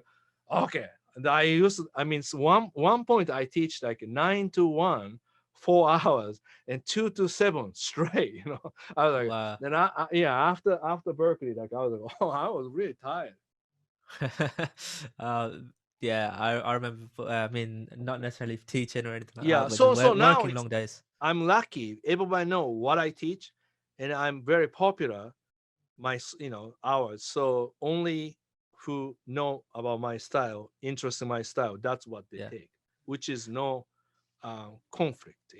okay. And I mean, one point I teach like 9 to 1, 4 hours, and 2 to 7 straight. I was like, Wow. then yeah, after Berkeley, like I was like, oh, I was really tired. uh, yeah, I remember. I mean, not necessarily teaching or anything like Yeah. that, but just So now working long days. I'm lucky. Everybody know what I teach, and I'm very popular. My hours. So only who know about my style, interest in my style, that's what they Yeah. take, which is no conflict.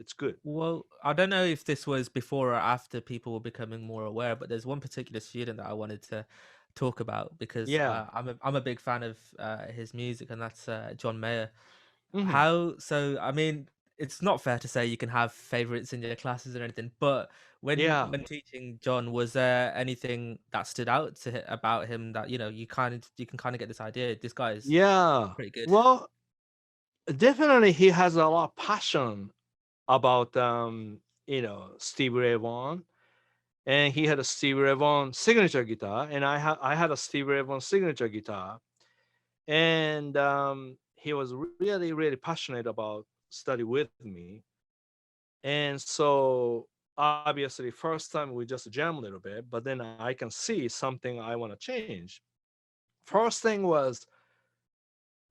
It's good. Well, I don't know if this was before or after people were becoming more aware, but there's one particular student that I wanted to talk about because Yeah. I'm a big fan of his music, and that's John Mayer. Hmm. How so? I mean, it's not fair to say you can have favorites in your classes or anything, but Yeah. when teaching John, was there anything that stood out about him that you can kind of get this idea? This guy is Yeah. pretty good. Well, definitely he has a lot of passion about Stevie Ray Vaughan, and he had a Stevie Ray Vaughan signature guitar, and I had a Stevie Ray Vaughan signature guitar, and he was really really passionate about study with me, and so obviously first time we just jam a little bit, but then I can see something I want to change. First thing was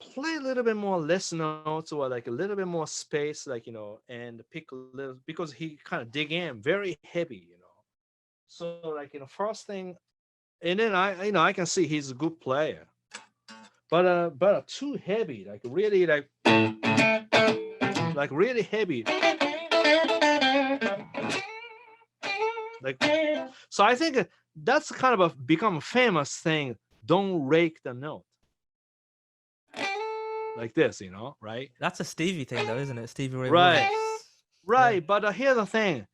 play a little bit more less notes or like a little bit more space, like and pick a little because he kind of dig in very heavy. So like first thing, and then I can see he's a good player, but too heavy, like really like really heavy, like so I think that's kind of a become a famous thing. Don't rake the note like this, right? That's a Stevie thing, though, isn't it? Stevie Ray Vaughan. Right, Yeah. right. But here's the thing: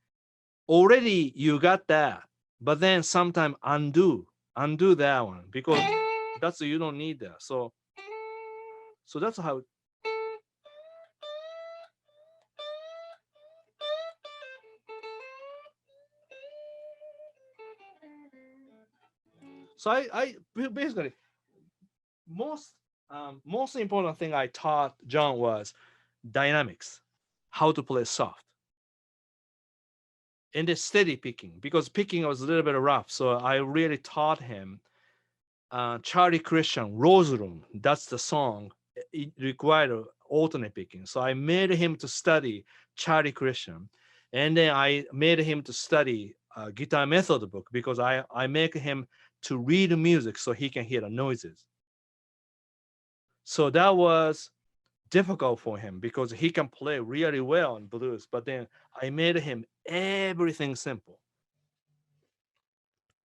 already you got that, but then sometime undo that one because that's you don't need that. So that's how. So basically most most important thing I taught John was dynamics, how to play soft, and the steady picking because picking was a little bit rough. So I really taught him Charlie Christian Rose Room. That's the song. It required alternate picking. So I made him to study Charlie Christian, and then I made him to study guitar method book because I make him to read the music so he can hear the noises. So that was difficult for him because he can play really well on blues, but then I made him everything simple.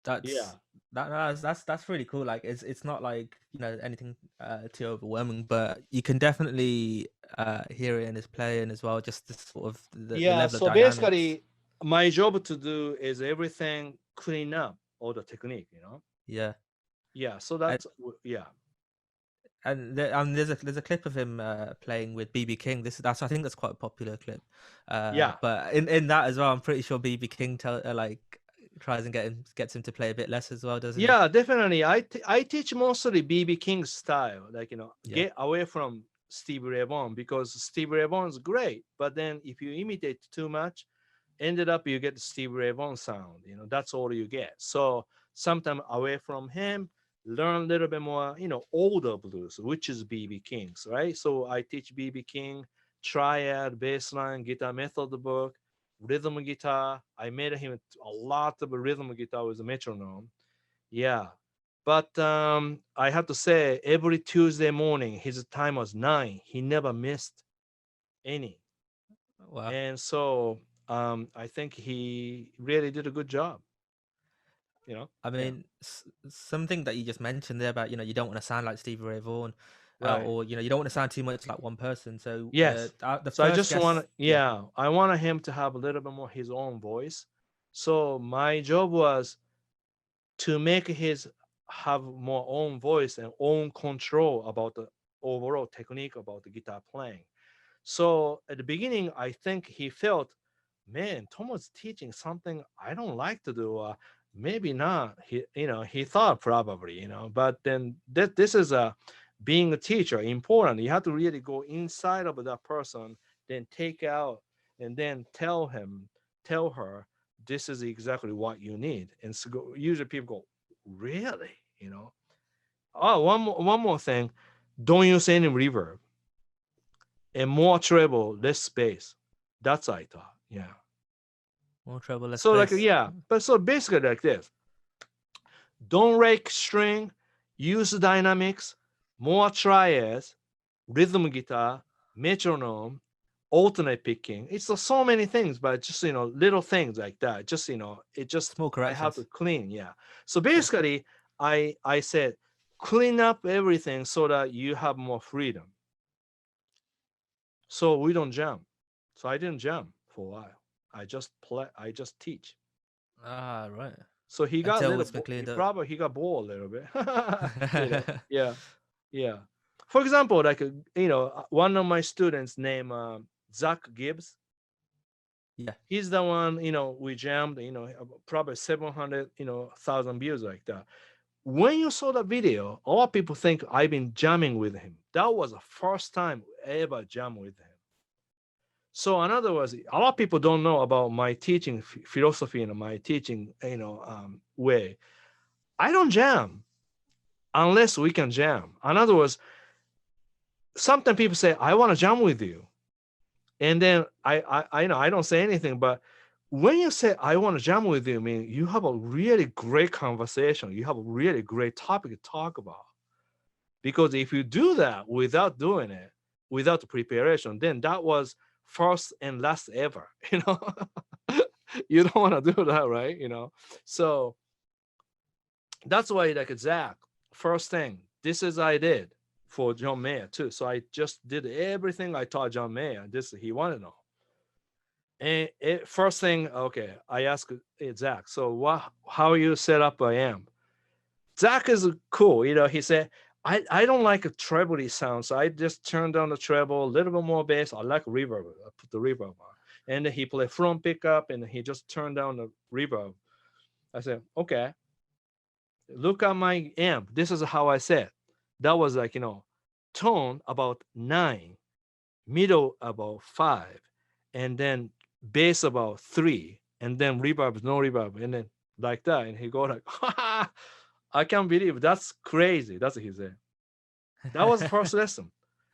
That's Yeah. that's really cool. Like it's not like anything too overwhelming, but you can definitely hear it in his playing as well. Just the sort of the Yeah. level of So dynamics. basically, my job to do is everything clean up all the technique. Yeah, Yeah. So and yeah. there's a clip of him playing with BB King. That's I think that's quite a popular clip. Yeah. But in that as well, I'm pretty sure BB King like tries and gets him to play a bit less as well, doesn't he? Yeah, definitely. I teach mostly BB King style, like Yeah, get away from Stevie Ray Vaughan because Stevie Ray Vaughan is great, but then if you imitate too much, ended up you get the Stevie Ray Vaughan sound. That's all you get. So sometime away from him, learn a little bit more, older blues, which is BB King's, right? So I teach BB King, triad, bassline, guitar method book, rhythm guitar. I made him a lot of rhythm guitar with a metronome. Yeah. But I have to say, every Tuesday morning, his time was 9. He never missed any. wow. And so I think he really did a good job. I Yeah. mean, something that you just mentioned there about you don't want to sound like Stevie Ray Vaughan, Right. or you don't want to sound too much like one person. So Yes. the So I first just want guest, to, yeah, yeah, I wanted him to have a little bit more his own voice. So my job was to make his have more own voice and own control about the overall technique about the guitar playing. So at the beginning, I think he felt, man, Tomo's teaching something I don't like to do. Maybe not. He thought probably, but then this is a being a teacher important. You have to really go inside of that person, then take out and then tell her, this is exactly what you need. And so usually people go, really? Oh, one more thing. Don't use any reverb and more treble, less bass. That's I thought. Yeah. more trouble, less So like bass. yeah, but so basically like this. Don't rake string. use dynamics, more triads, rhythm guitar, metronome, alternate picking. It's so many things, but just little things like that. Just it just Small I have to corrections. clean. Yeah. So Yeah. basically, I said clean up everything so that you have more freedom. So we don't jam. So I didn't jam for a while. I just play. I just teach. Ah, right. So he got a Until little. it's been He cleaned up. probably he got bored a little bit. Yeah, yeah. For example, like one of my students named Zach Gibbs. Yeah. He's the one we jammed. Probably 700 thousand views like that. When you saw the video, a lot of people think I've been jamming with him. That was the first time I ever jammed with him. So in other words, a lot of people don't know about my teaching philosophy and my teaching way. I don't jam unless we can jam. In other words, sometimes people say, I want to jam with you. And then I don't say anything, but when you say I want to jam with you, I mean you have a really great conversation. You have a really great topic to talk about. Because if you do that without doing it, without preparation, then that was first and last ever. You don't want to do that, right? So that's why, like Zach, first thing, this is I did for John Mayer too. So I just did everything I taught John Mayer. This he wanted to know. And first thing, okay, I asked Zach, so how you set up I am? Zach is cool. He said, I don't like a trebly sound, so I just turned down the treble, a little bit more bass. I like reverb. I put the reverb on. And then he played front pickup and he just turned down the reverb. I said, okay, look at my amp. This is how I said. That was like, tone about 9, middle about 5, and then bass about 3, and then reverb, no reverb, and then like that. And he go like, I can't believe that's crazy. That's what he said. That was the first lesson.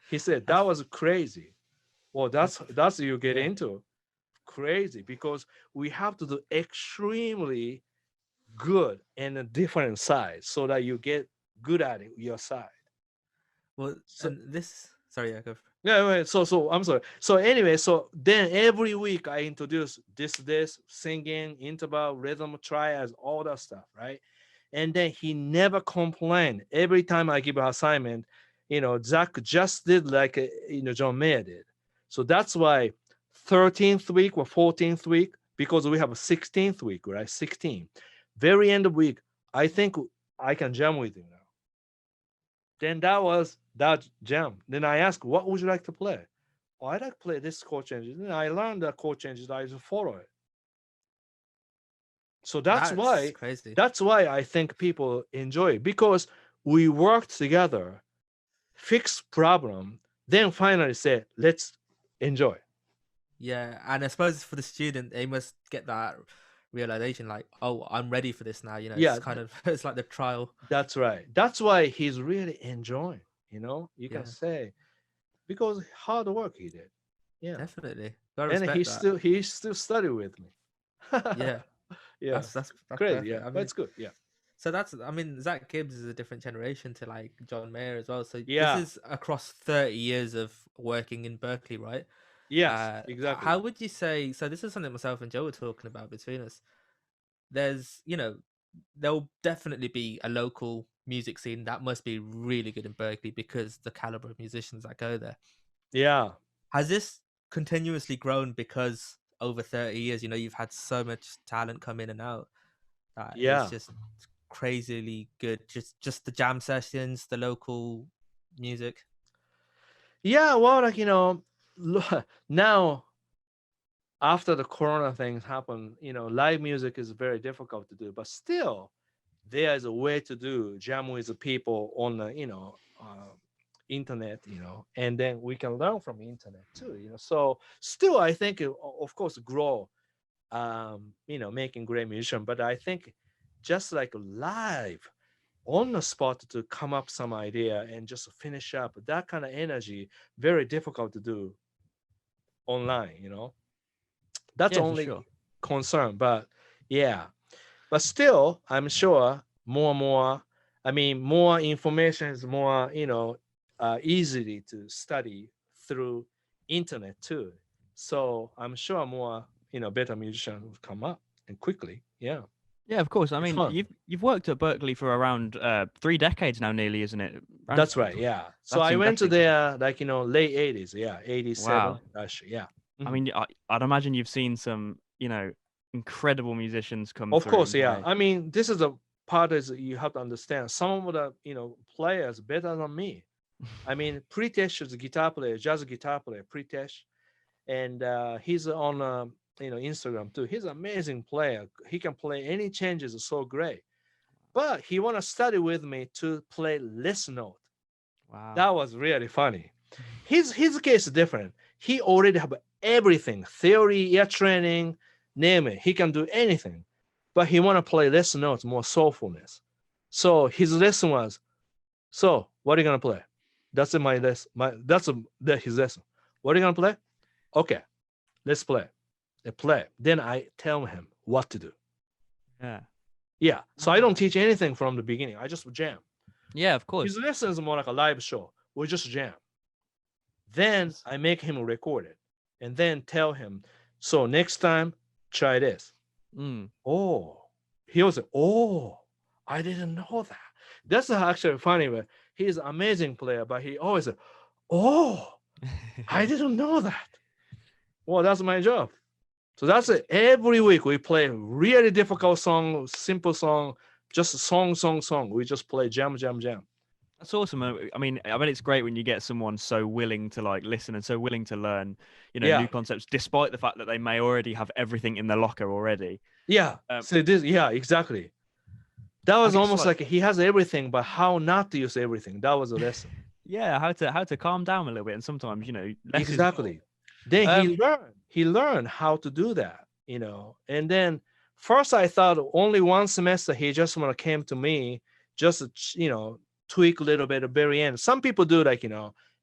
He said that's that was crazy. Well, that's that's you get yeah. into crazy because we have to do extremely good in a different side so that you get good at it your side. Well, So and this. Sorry, yeah, go. yeah, wait, so I'm sorry. So anyway, so then every week I introduce this singing, interval, rhythm, triads, all that stuff, right? And then he never complained. Every time I give an assignment, Zach just did like John Mayer did. So that's why 13th week or 14th week, because we have a 16th week, right? 16. Very end of week, I think I can jam with you now. Then that was that jam. Then I asked, what would you like to play? Oh, I like to play this chord changes. Then I learned the chord changes. I just follow it. So That's crazy. that's why I think people enjoy it because we work together, fix problem, then finally say, let's enjoy. Yeah, and I suppose for the student, they must get that realization, like, oh, I'm ready for this now. It's Yeah, kind of it's like the trial. that's right. That's why he's really enjoying. You can Yeah, say because hard work he did. Yeah, definitely. Gotta and respect that. he still study with me. Yeah, Yeah, that's crazy. perfect. Yeah, I but mean, it's good. Yeah, so I mean, Zach Gibbs is a different generation to like John Mayer as well. So this yeah, is across 30 years of working in Berklee, right? yes, exactly. How would you say? So this is something myself and Joe were talking about between us. There's, there'll definitely be a local music scene that must be really good in Berkeley because the caliber of musicians that go there. Yeah, Has this continuously grown because over 30 years, you've had so much talent come in and out that it's yeah, just crazily good. Just the jam sessions, the local music. yeah. Well, like now after the corona things happen, live music is very difficult to do, but still there is a way to do jam with the people on the internet, and then we can learn from the internet too, so still I think of course grow, making great musician, but I think just like live on the spot to come up some idea and just finish up that kind of energy, very difficult to do online, that's Yeah, for only sure. concern. But yeah, but still I'm sure more and more, I mean, more information is more, easily to study through internet too. So I'm sure more, better musicians will come up and quickly. Yeah, Yeah, of course. I it's mean, fun. you've worked at Berkeley for around 3 decades now, nearly, isn't it? Around That's right. Yeah. So that's I went that's to incredible. the like late 80s. Yeah, 87. Wow. Yeah. I Mhm. mean, I'd imagine you've seen some, incredible musicians come Of through course. and Yeah. play. I mean, this is a part is you have to understand. Some of the players better than me. I mean, Pritesh is a guitar player, jazz guitar player. Pritesh, and he's on Instagram too. He's an amazing player. He can play any changes so great. But he want to study with me to play listen note. Wow. That was really funny. His case is different. He already have everything, theory, ear training, name it. He can do anything, but he want to play listen notes, more soulfulness. So his lesson was, so what are you gonna play? That's in my lesson. His lesson. What are you gonna play? Okay, let's play. They play. Then I tell him what to do. Yeah. Yeah. So I don't Ah. teach anything from the beginning. I just jam. Yeah, of His course. lesson is more like a live show. We just jam. Then That's- I make him record it and then tell him, so next time, try this. Mm. Oh, he was like, oh, I didn't know that. That's actually funny, but he's an amazing player, but he always said, oh, I didn't know that. Well, that's my job. So that's it. Every week we play really difficult song, simple song, just song. We just play jam. That's awesome. I mean, it's great when you get someone so willing to like listen and so willing to learn, new Yeah, concepts, despite the fact that they may already have everything in their locker already. yeah. Um, So this, yeah, exactly. That I was guess almost like like he has everything, but how not to use everything. That was a lesson. yeah, how to calm down a little bit, and sometimes less is more. Exactly. Then Um, he learned how to do that, And then first I thought only one semester he just want to came to me just to, tweak a little bit at the very end. Some people do like,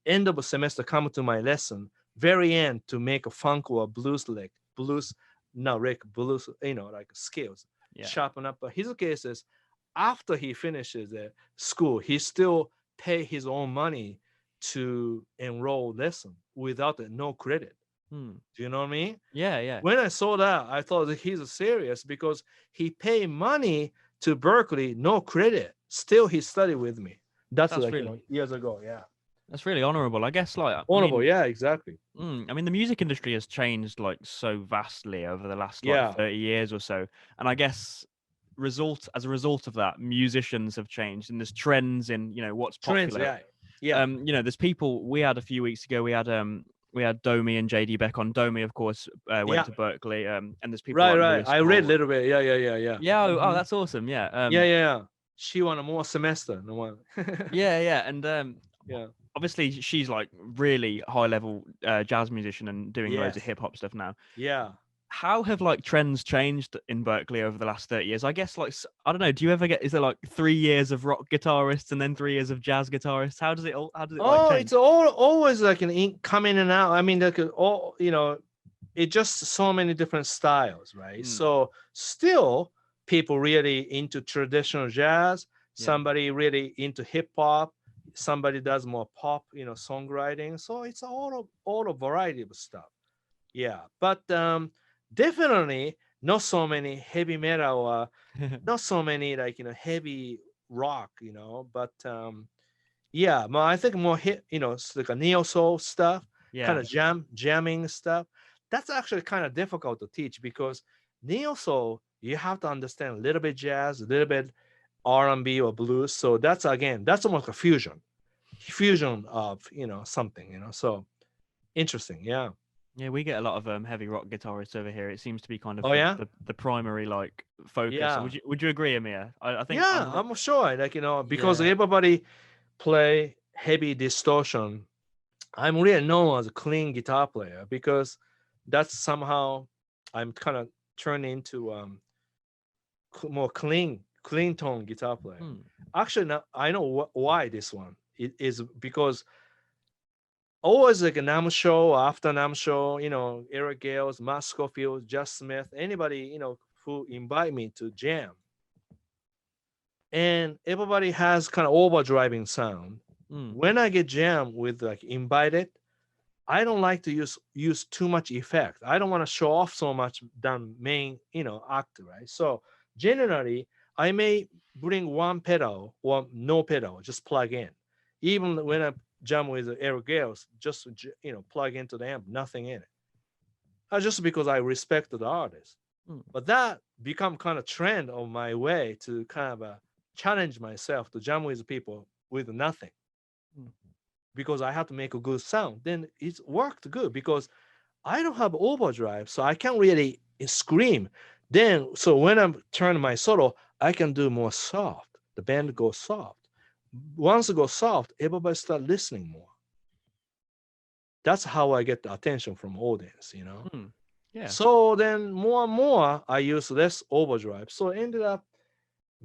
end of a semester come to my lesson, very end to make a funk or a blues lick, blues, no, Rick, blues, like skills, yeah. sharpen up. But his case is after he finishes the school, he still pay his own money to enroll lesson without no credit. Hmm. Do you know what I mean? Yeah, yeah. When I saw that, I thought that he's serious because he paid money to Berkeley, no credit. Still, he studied with me. That's That's like really years ago. Yeah, that's really honorable. I guess like I honorable. mean, Yeah, exactly. I mean the music industry has changed like so vastly over the last like Yeah, 30 years or so, and I guess as a result of that, musicians have changed, and there's trends in what's trends. popular. Yeah, yeah, There's people we had a few weeks ago. We had Domi and JD Beck on. Domi, of course, went yeah. to Berkeley. And there's people Right, like right. Lewis I read a Hall. little bit. Yeah. Yeah, oh, Mhm. that's awesome. Yeah. Yeah. She won a more semester. No one. Yeah. And Yeah. obviously she's like really high level jazz musician and doing loads of Yes. hip hop stuff now. Yeah. How have like trends changed in Berkeley over the last 30 years? I guess like I don't know. Do you ever get? Is there like 3 years of rock guitarists and then 3 years of jazz guitarists? How does it like Oh, change? it's all always like an ink come in and out. I mean, like all it just so many different styles, right? Hmm. So still people really into traditional jazz, Yeah. somebody really into hip hop, somebody does more pop, songwriting. So it's all a variety of stuff. Yeah, but definitely not so many heavy metal, not so many like heavy rock, but yeah, but I think more hit, it's like a neo soul stuff, kind Yeah. of jamming stuff. That's actually kind of difficult to teach because neo soul you have to understand a little bit jazz, a little bit R&B or blues. So that's almost a fusion of something. So interesting. Yeah. Yeah, we get a lot of heavy rock guitarists over here. It seems to be kind of Oh yeah. the primary like focus. Yeah. Would you agree, Amir? I think Yeah. I'm sure. Like because yeah. everybody play heavy distortion. I'm really known as a clean guitar player because that's somehow I'm kind of turned into more clean tone guitar player. Hmm. Actually, now I know why this one. It is because always like a NAM show after NAM show, Eric Gales, Matt Schofield, Just Smith, anybody who invite me to jam. and everybody has kind of overdriving sound. Mm. When I get jammed with like invited, I don't like to use too much effect. I don't want to show off so much than main, act, right? So generally, I may bring one pedal or no pedal, just plug in. Even when I jam with the air gales, just plug into the amp, nothing in it. Just because I respect the artist. Mm. But that become kind of trend of my way to kind of challenge myself to jam with people with nothing Mm. because I have to make a good sound. Then it's worked good because I don't have overdrive, so I can't really scream. Then, so when I'm turning my solo, I can do more soft. The band goes soft. Once it goes soft, everybody start listening more. That's how I get the attention from audience. Mm. Yeah. So then more and more, I use less overdrive. So ended up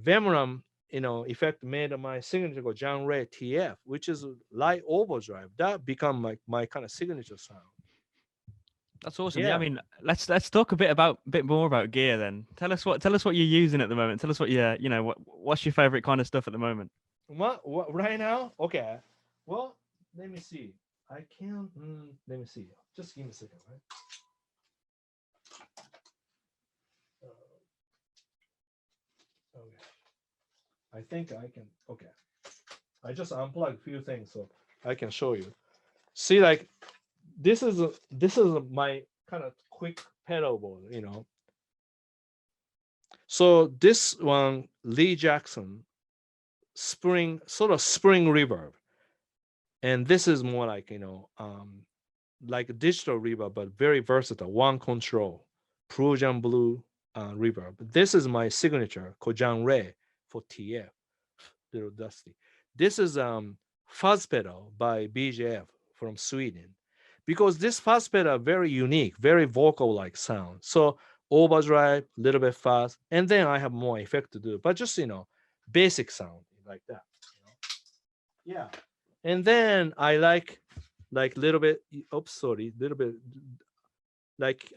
Vemram, effect made my signature go John Ray TF, which is light overdrive. That become my kind of signature sound. That's awesome. Yeah, I Yeah. mean, let's talk a bit more about gear then. Tell us what you're using at the moment. Tell us what's your favorite kind of stuff at the moment. What right now? Okay. Well, let me see. I can. Let me see. Just give me a second, right? Okay. I think I can. Okay. I just unplugged a few things so I can show you. See, like this is my kind of quick pedal board. So this one, Lee Jackson, spring reverb, and this is more like a digital reverb, but very versatile. One control, Prussian blue reverb. This is my signature Kojan Ray for TF, little dusty. This is fuzz pedal by BJF from Sweden, because this fuzz pedal very unique, very vocal like sound. So overdrive, little bit fuzz, and then I have more effect to do, but just basic sound like that. Yeah, and then I like little bit. Oops, sorry, little bit like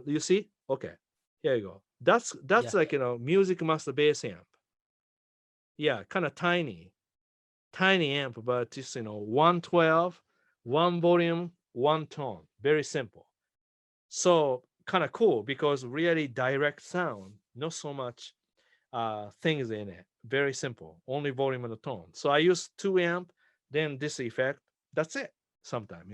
you see. Okay, here you go. That's Yeah. like music master bass amp. Yeah, kind of tiny amp, but just 112, one volume, one tone. Very simple. So kind of cool because really direct sound, not so much things in it. Very simple, only volume and the tone. So I use 2 amp, then this effect. That's it. Sometime.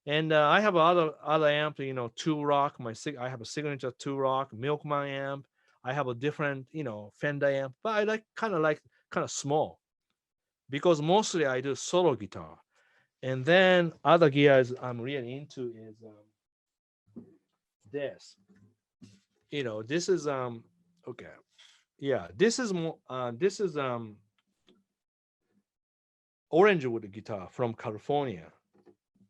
And I have other amp, two rock. I have a signature two rock Milkman amp. I have a different, Fender amp, but I like kind of small because mostly I do solo guitar. And then other gears I'm really into is this. This is okay. Yeah, this is more this is orange wood guitar from California.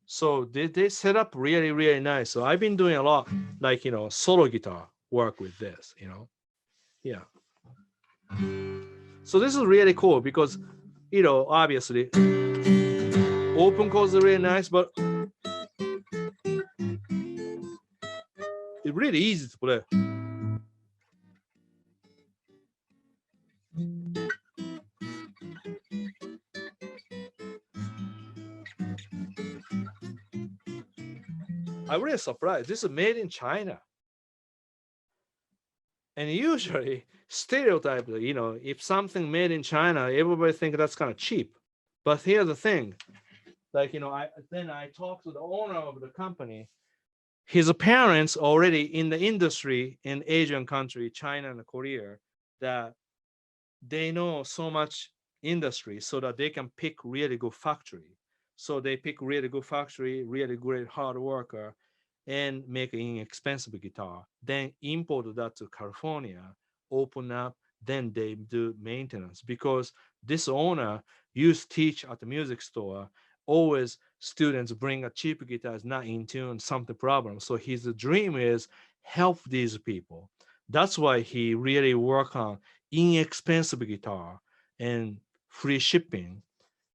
So they set up really, really nice. So I've been doing a lot like solo guitar work with this. Yeah. So this is really cool because obviously open chords are really nice, but it's really easy to play. I'm really surprised. This is made in China. And usually stereotype, if something made in China, everybody think that's kind of cheap. But here's the thing, like, I talked to the owner of the company. His parents already in the industry in Asian country, China and Korea, that they know so much industry so that they can pick really good factory. So they pick really good factory, really great hard worker, and make an inexpensive guitar. Then import that to California, open up, then they do maintenance because this owner used to teach at the music store. Always students bring a cheap guitar, is not in tune, something problem. So his dream is help these people. That's why he really work on inexpensive guitar and free shipping,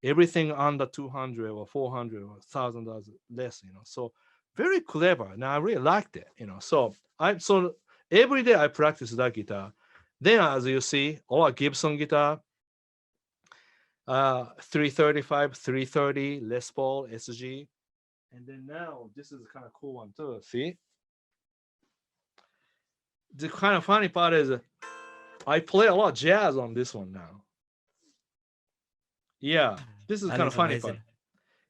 everything under 200 or 400 or $1,000 less. So very clever. Now I really liked it. So every day I practice that guitar, Then, as you see, all Gibson guitar, 335, 330, Les Paul, SG. And then now, this is kind of cool one too. See, the kind of funny part is I play a lot of jazz on this one now. Yeah, this is That kind of looks funny part. amazing.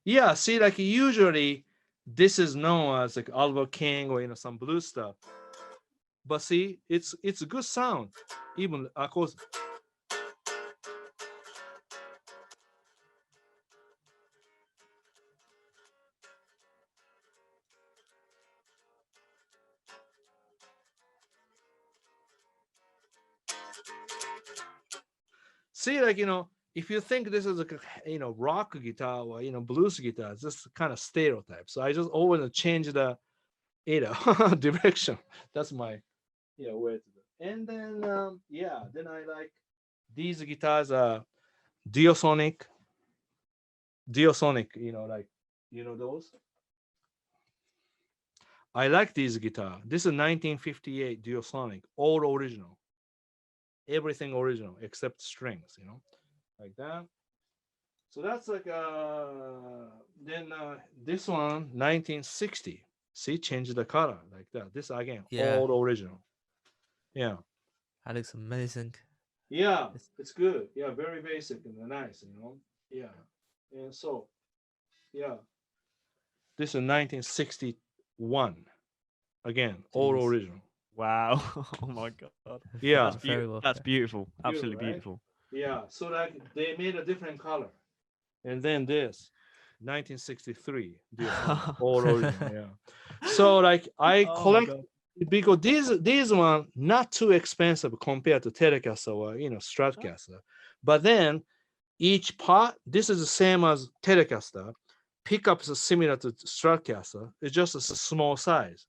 Yeah, see, like usually this is known as like Albert King or some blues stuff. But see, it's a good sound. Even of course, see, like if you think this is a rock guitar or blues guitar, it's just kind of stereotype. So I just always change the direction. That's my way to do. And then then I like these guitars are Diosonic, Diosonic. Like those. I like these guitar. This is 1958 Diosonic, all original, everything original except strings. Like that. So that's like then this one 1960. See, change the color like that. This again Yeah, all original. Yeah. that looks amazing. Yeah, It's, it's good. Yeah, very basic and nice. Yeah. And so, yeah, this is 1961. Again, all jeez, original. Wow. Oh my god. Yeah, That's very beautiful. well. That's beautiful. beautiful, Absolutely right? beautiful. Yeah. So like they made a different color. And then this, 1963, Diasonic, all original. Yeah. So like I Oh my collect god. because these one not too expensive compared to Telecaster or Stratocaster, but then each part this is the same as Telecaster. Pickups are similar to Stratocaster. It's just a small size.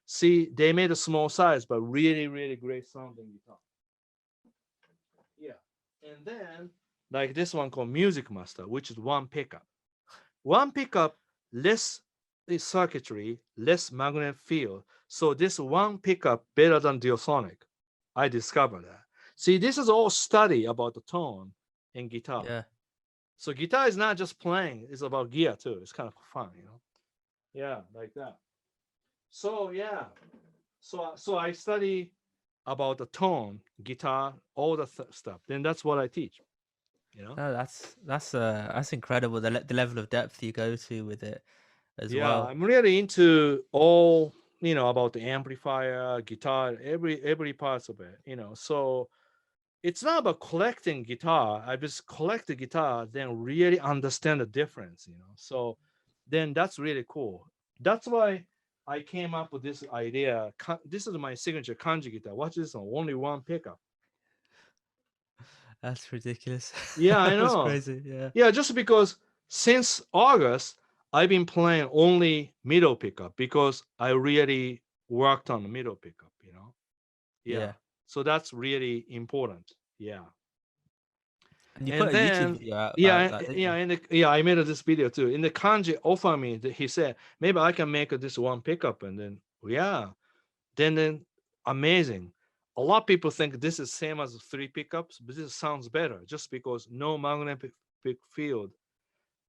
See, they made a small size, but really, really great sounding guitar. Yeah. And then like this one called Music Master, which is one pickup. One pickup, less circuitry, less magnetic field. So this one pickup better than Diosonic. I discovered that. See, this is all study about the tone and guitar. Yeah, So guitar is not just playing; it's about gear too. It's kind of fun. Yeah, like that. So yeah, so I study about the tone, guitar, all the stuff. Then that's what I teach. You know. no, that's incredible. The level of depth you go to with it as Yeah, well. I'm really into all about the amplifier, guitar, every parts of it. So it's not about collecting guitar. I just collect the guitar, then really understand the difference. So then that's really cool. That's why I came up with this idea. This is my signature kanji guitar. Watch this one, only one pickup. That's ridiculous. Yeah, I That's know. crazy. Yeah. Yeah, just because since August, I've been playing only middle pickup because I really worked on the middle pickup. Yeah. Yeah. So that's really important. Yeah. And you And put a YouTube then video out about yeah, that, didn't yeah, you? I made this video too. In the kanji offer me that he said, maybe I can make this one pickup and then yeah. Then amazing. A lot of people think this is same as three pickups, but this sounds better just because no magnetic field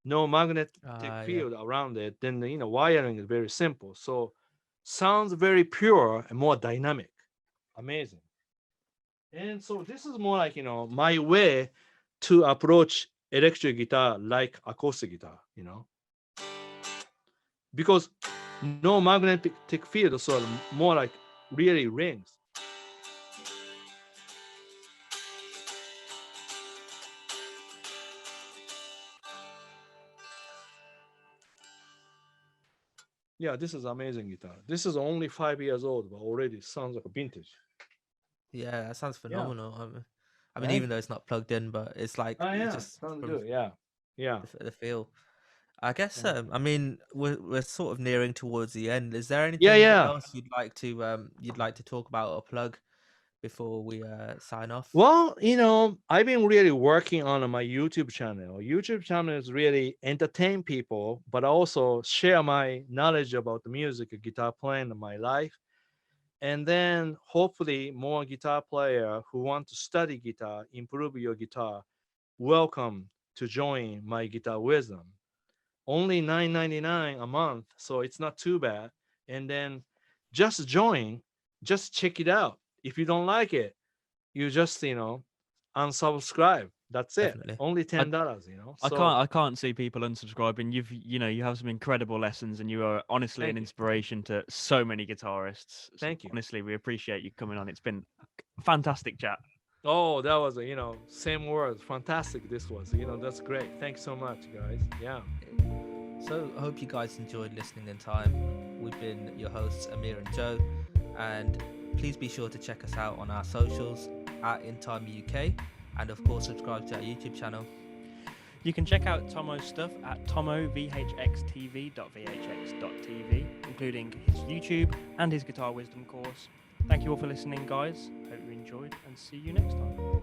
no magnetic Yeah. field around it, then wiring is very simple. So sounds very pure and more dynamic. Amazing. And so this is more like my way to approach electric guitar like acoustic guitar, because no magnetic field, so more like really rings. Yeah, this is amazing guitar. This is only 5 years old, but already sounds like a vintage. Yeah, that sounds Yeah, phenomenal. I mean, right. even though it's not plugged in, but it's like Oh it yeah, just sounds from good. Yeah, yeah. the feel. I guess. Yeah. I mean, we're sort of nearing towards the end. Is there Yeah, anything yeah. else you'd like to talk about or plug before we sign off? Well, I've been really working on my YouTube channel. YouTube channel is really entertain people, but also share my knowledge about the music, guitar playing in my life. And then hopefully more guitar player who want to study guitar, improve your guitar, welcome to join my guitar wisdom. Only $9.99 a month, so it's not too bad. And then just join, just check it out. If you don't like it, you just unsubscribe. That's it. Definitely. Only I, $10. I So can't see people unsubscribing. You have some incredible lessons, and you are honestly an thank you, inspiration to so many guitarists. So thank you. honestly, we appreciate you coming on. It's been a fantastic chat. Oh, that was same words. Fantastic. This was that's great. Thanks so much, guys. Yeah. So I hope you guys enjoyed listening in time. We've been your hosts Amir and Joe, and please be sure to check us out on our socials at In Time UK, and of course subscribe to our YouTube channel. You can check out Tomo's stuff at tomovhxtv.vhx.tv, including his YouTube and his Guitar Wisdom course. Thank you all for listening, guys. Hope you enjoyed, and see you next time.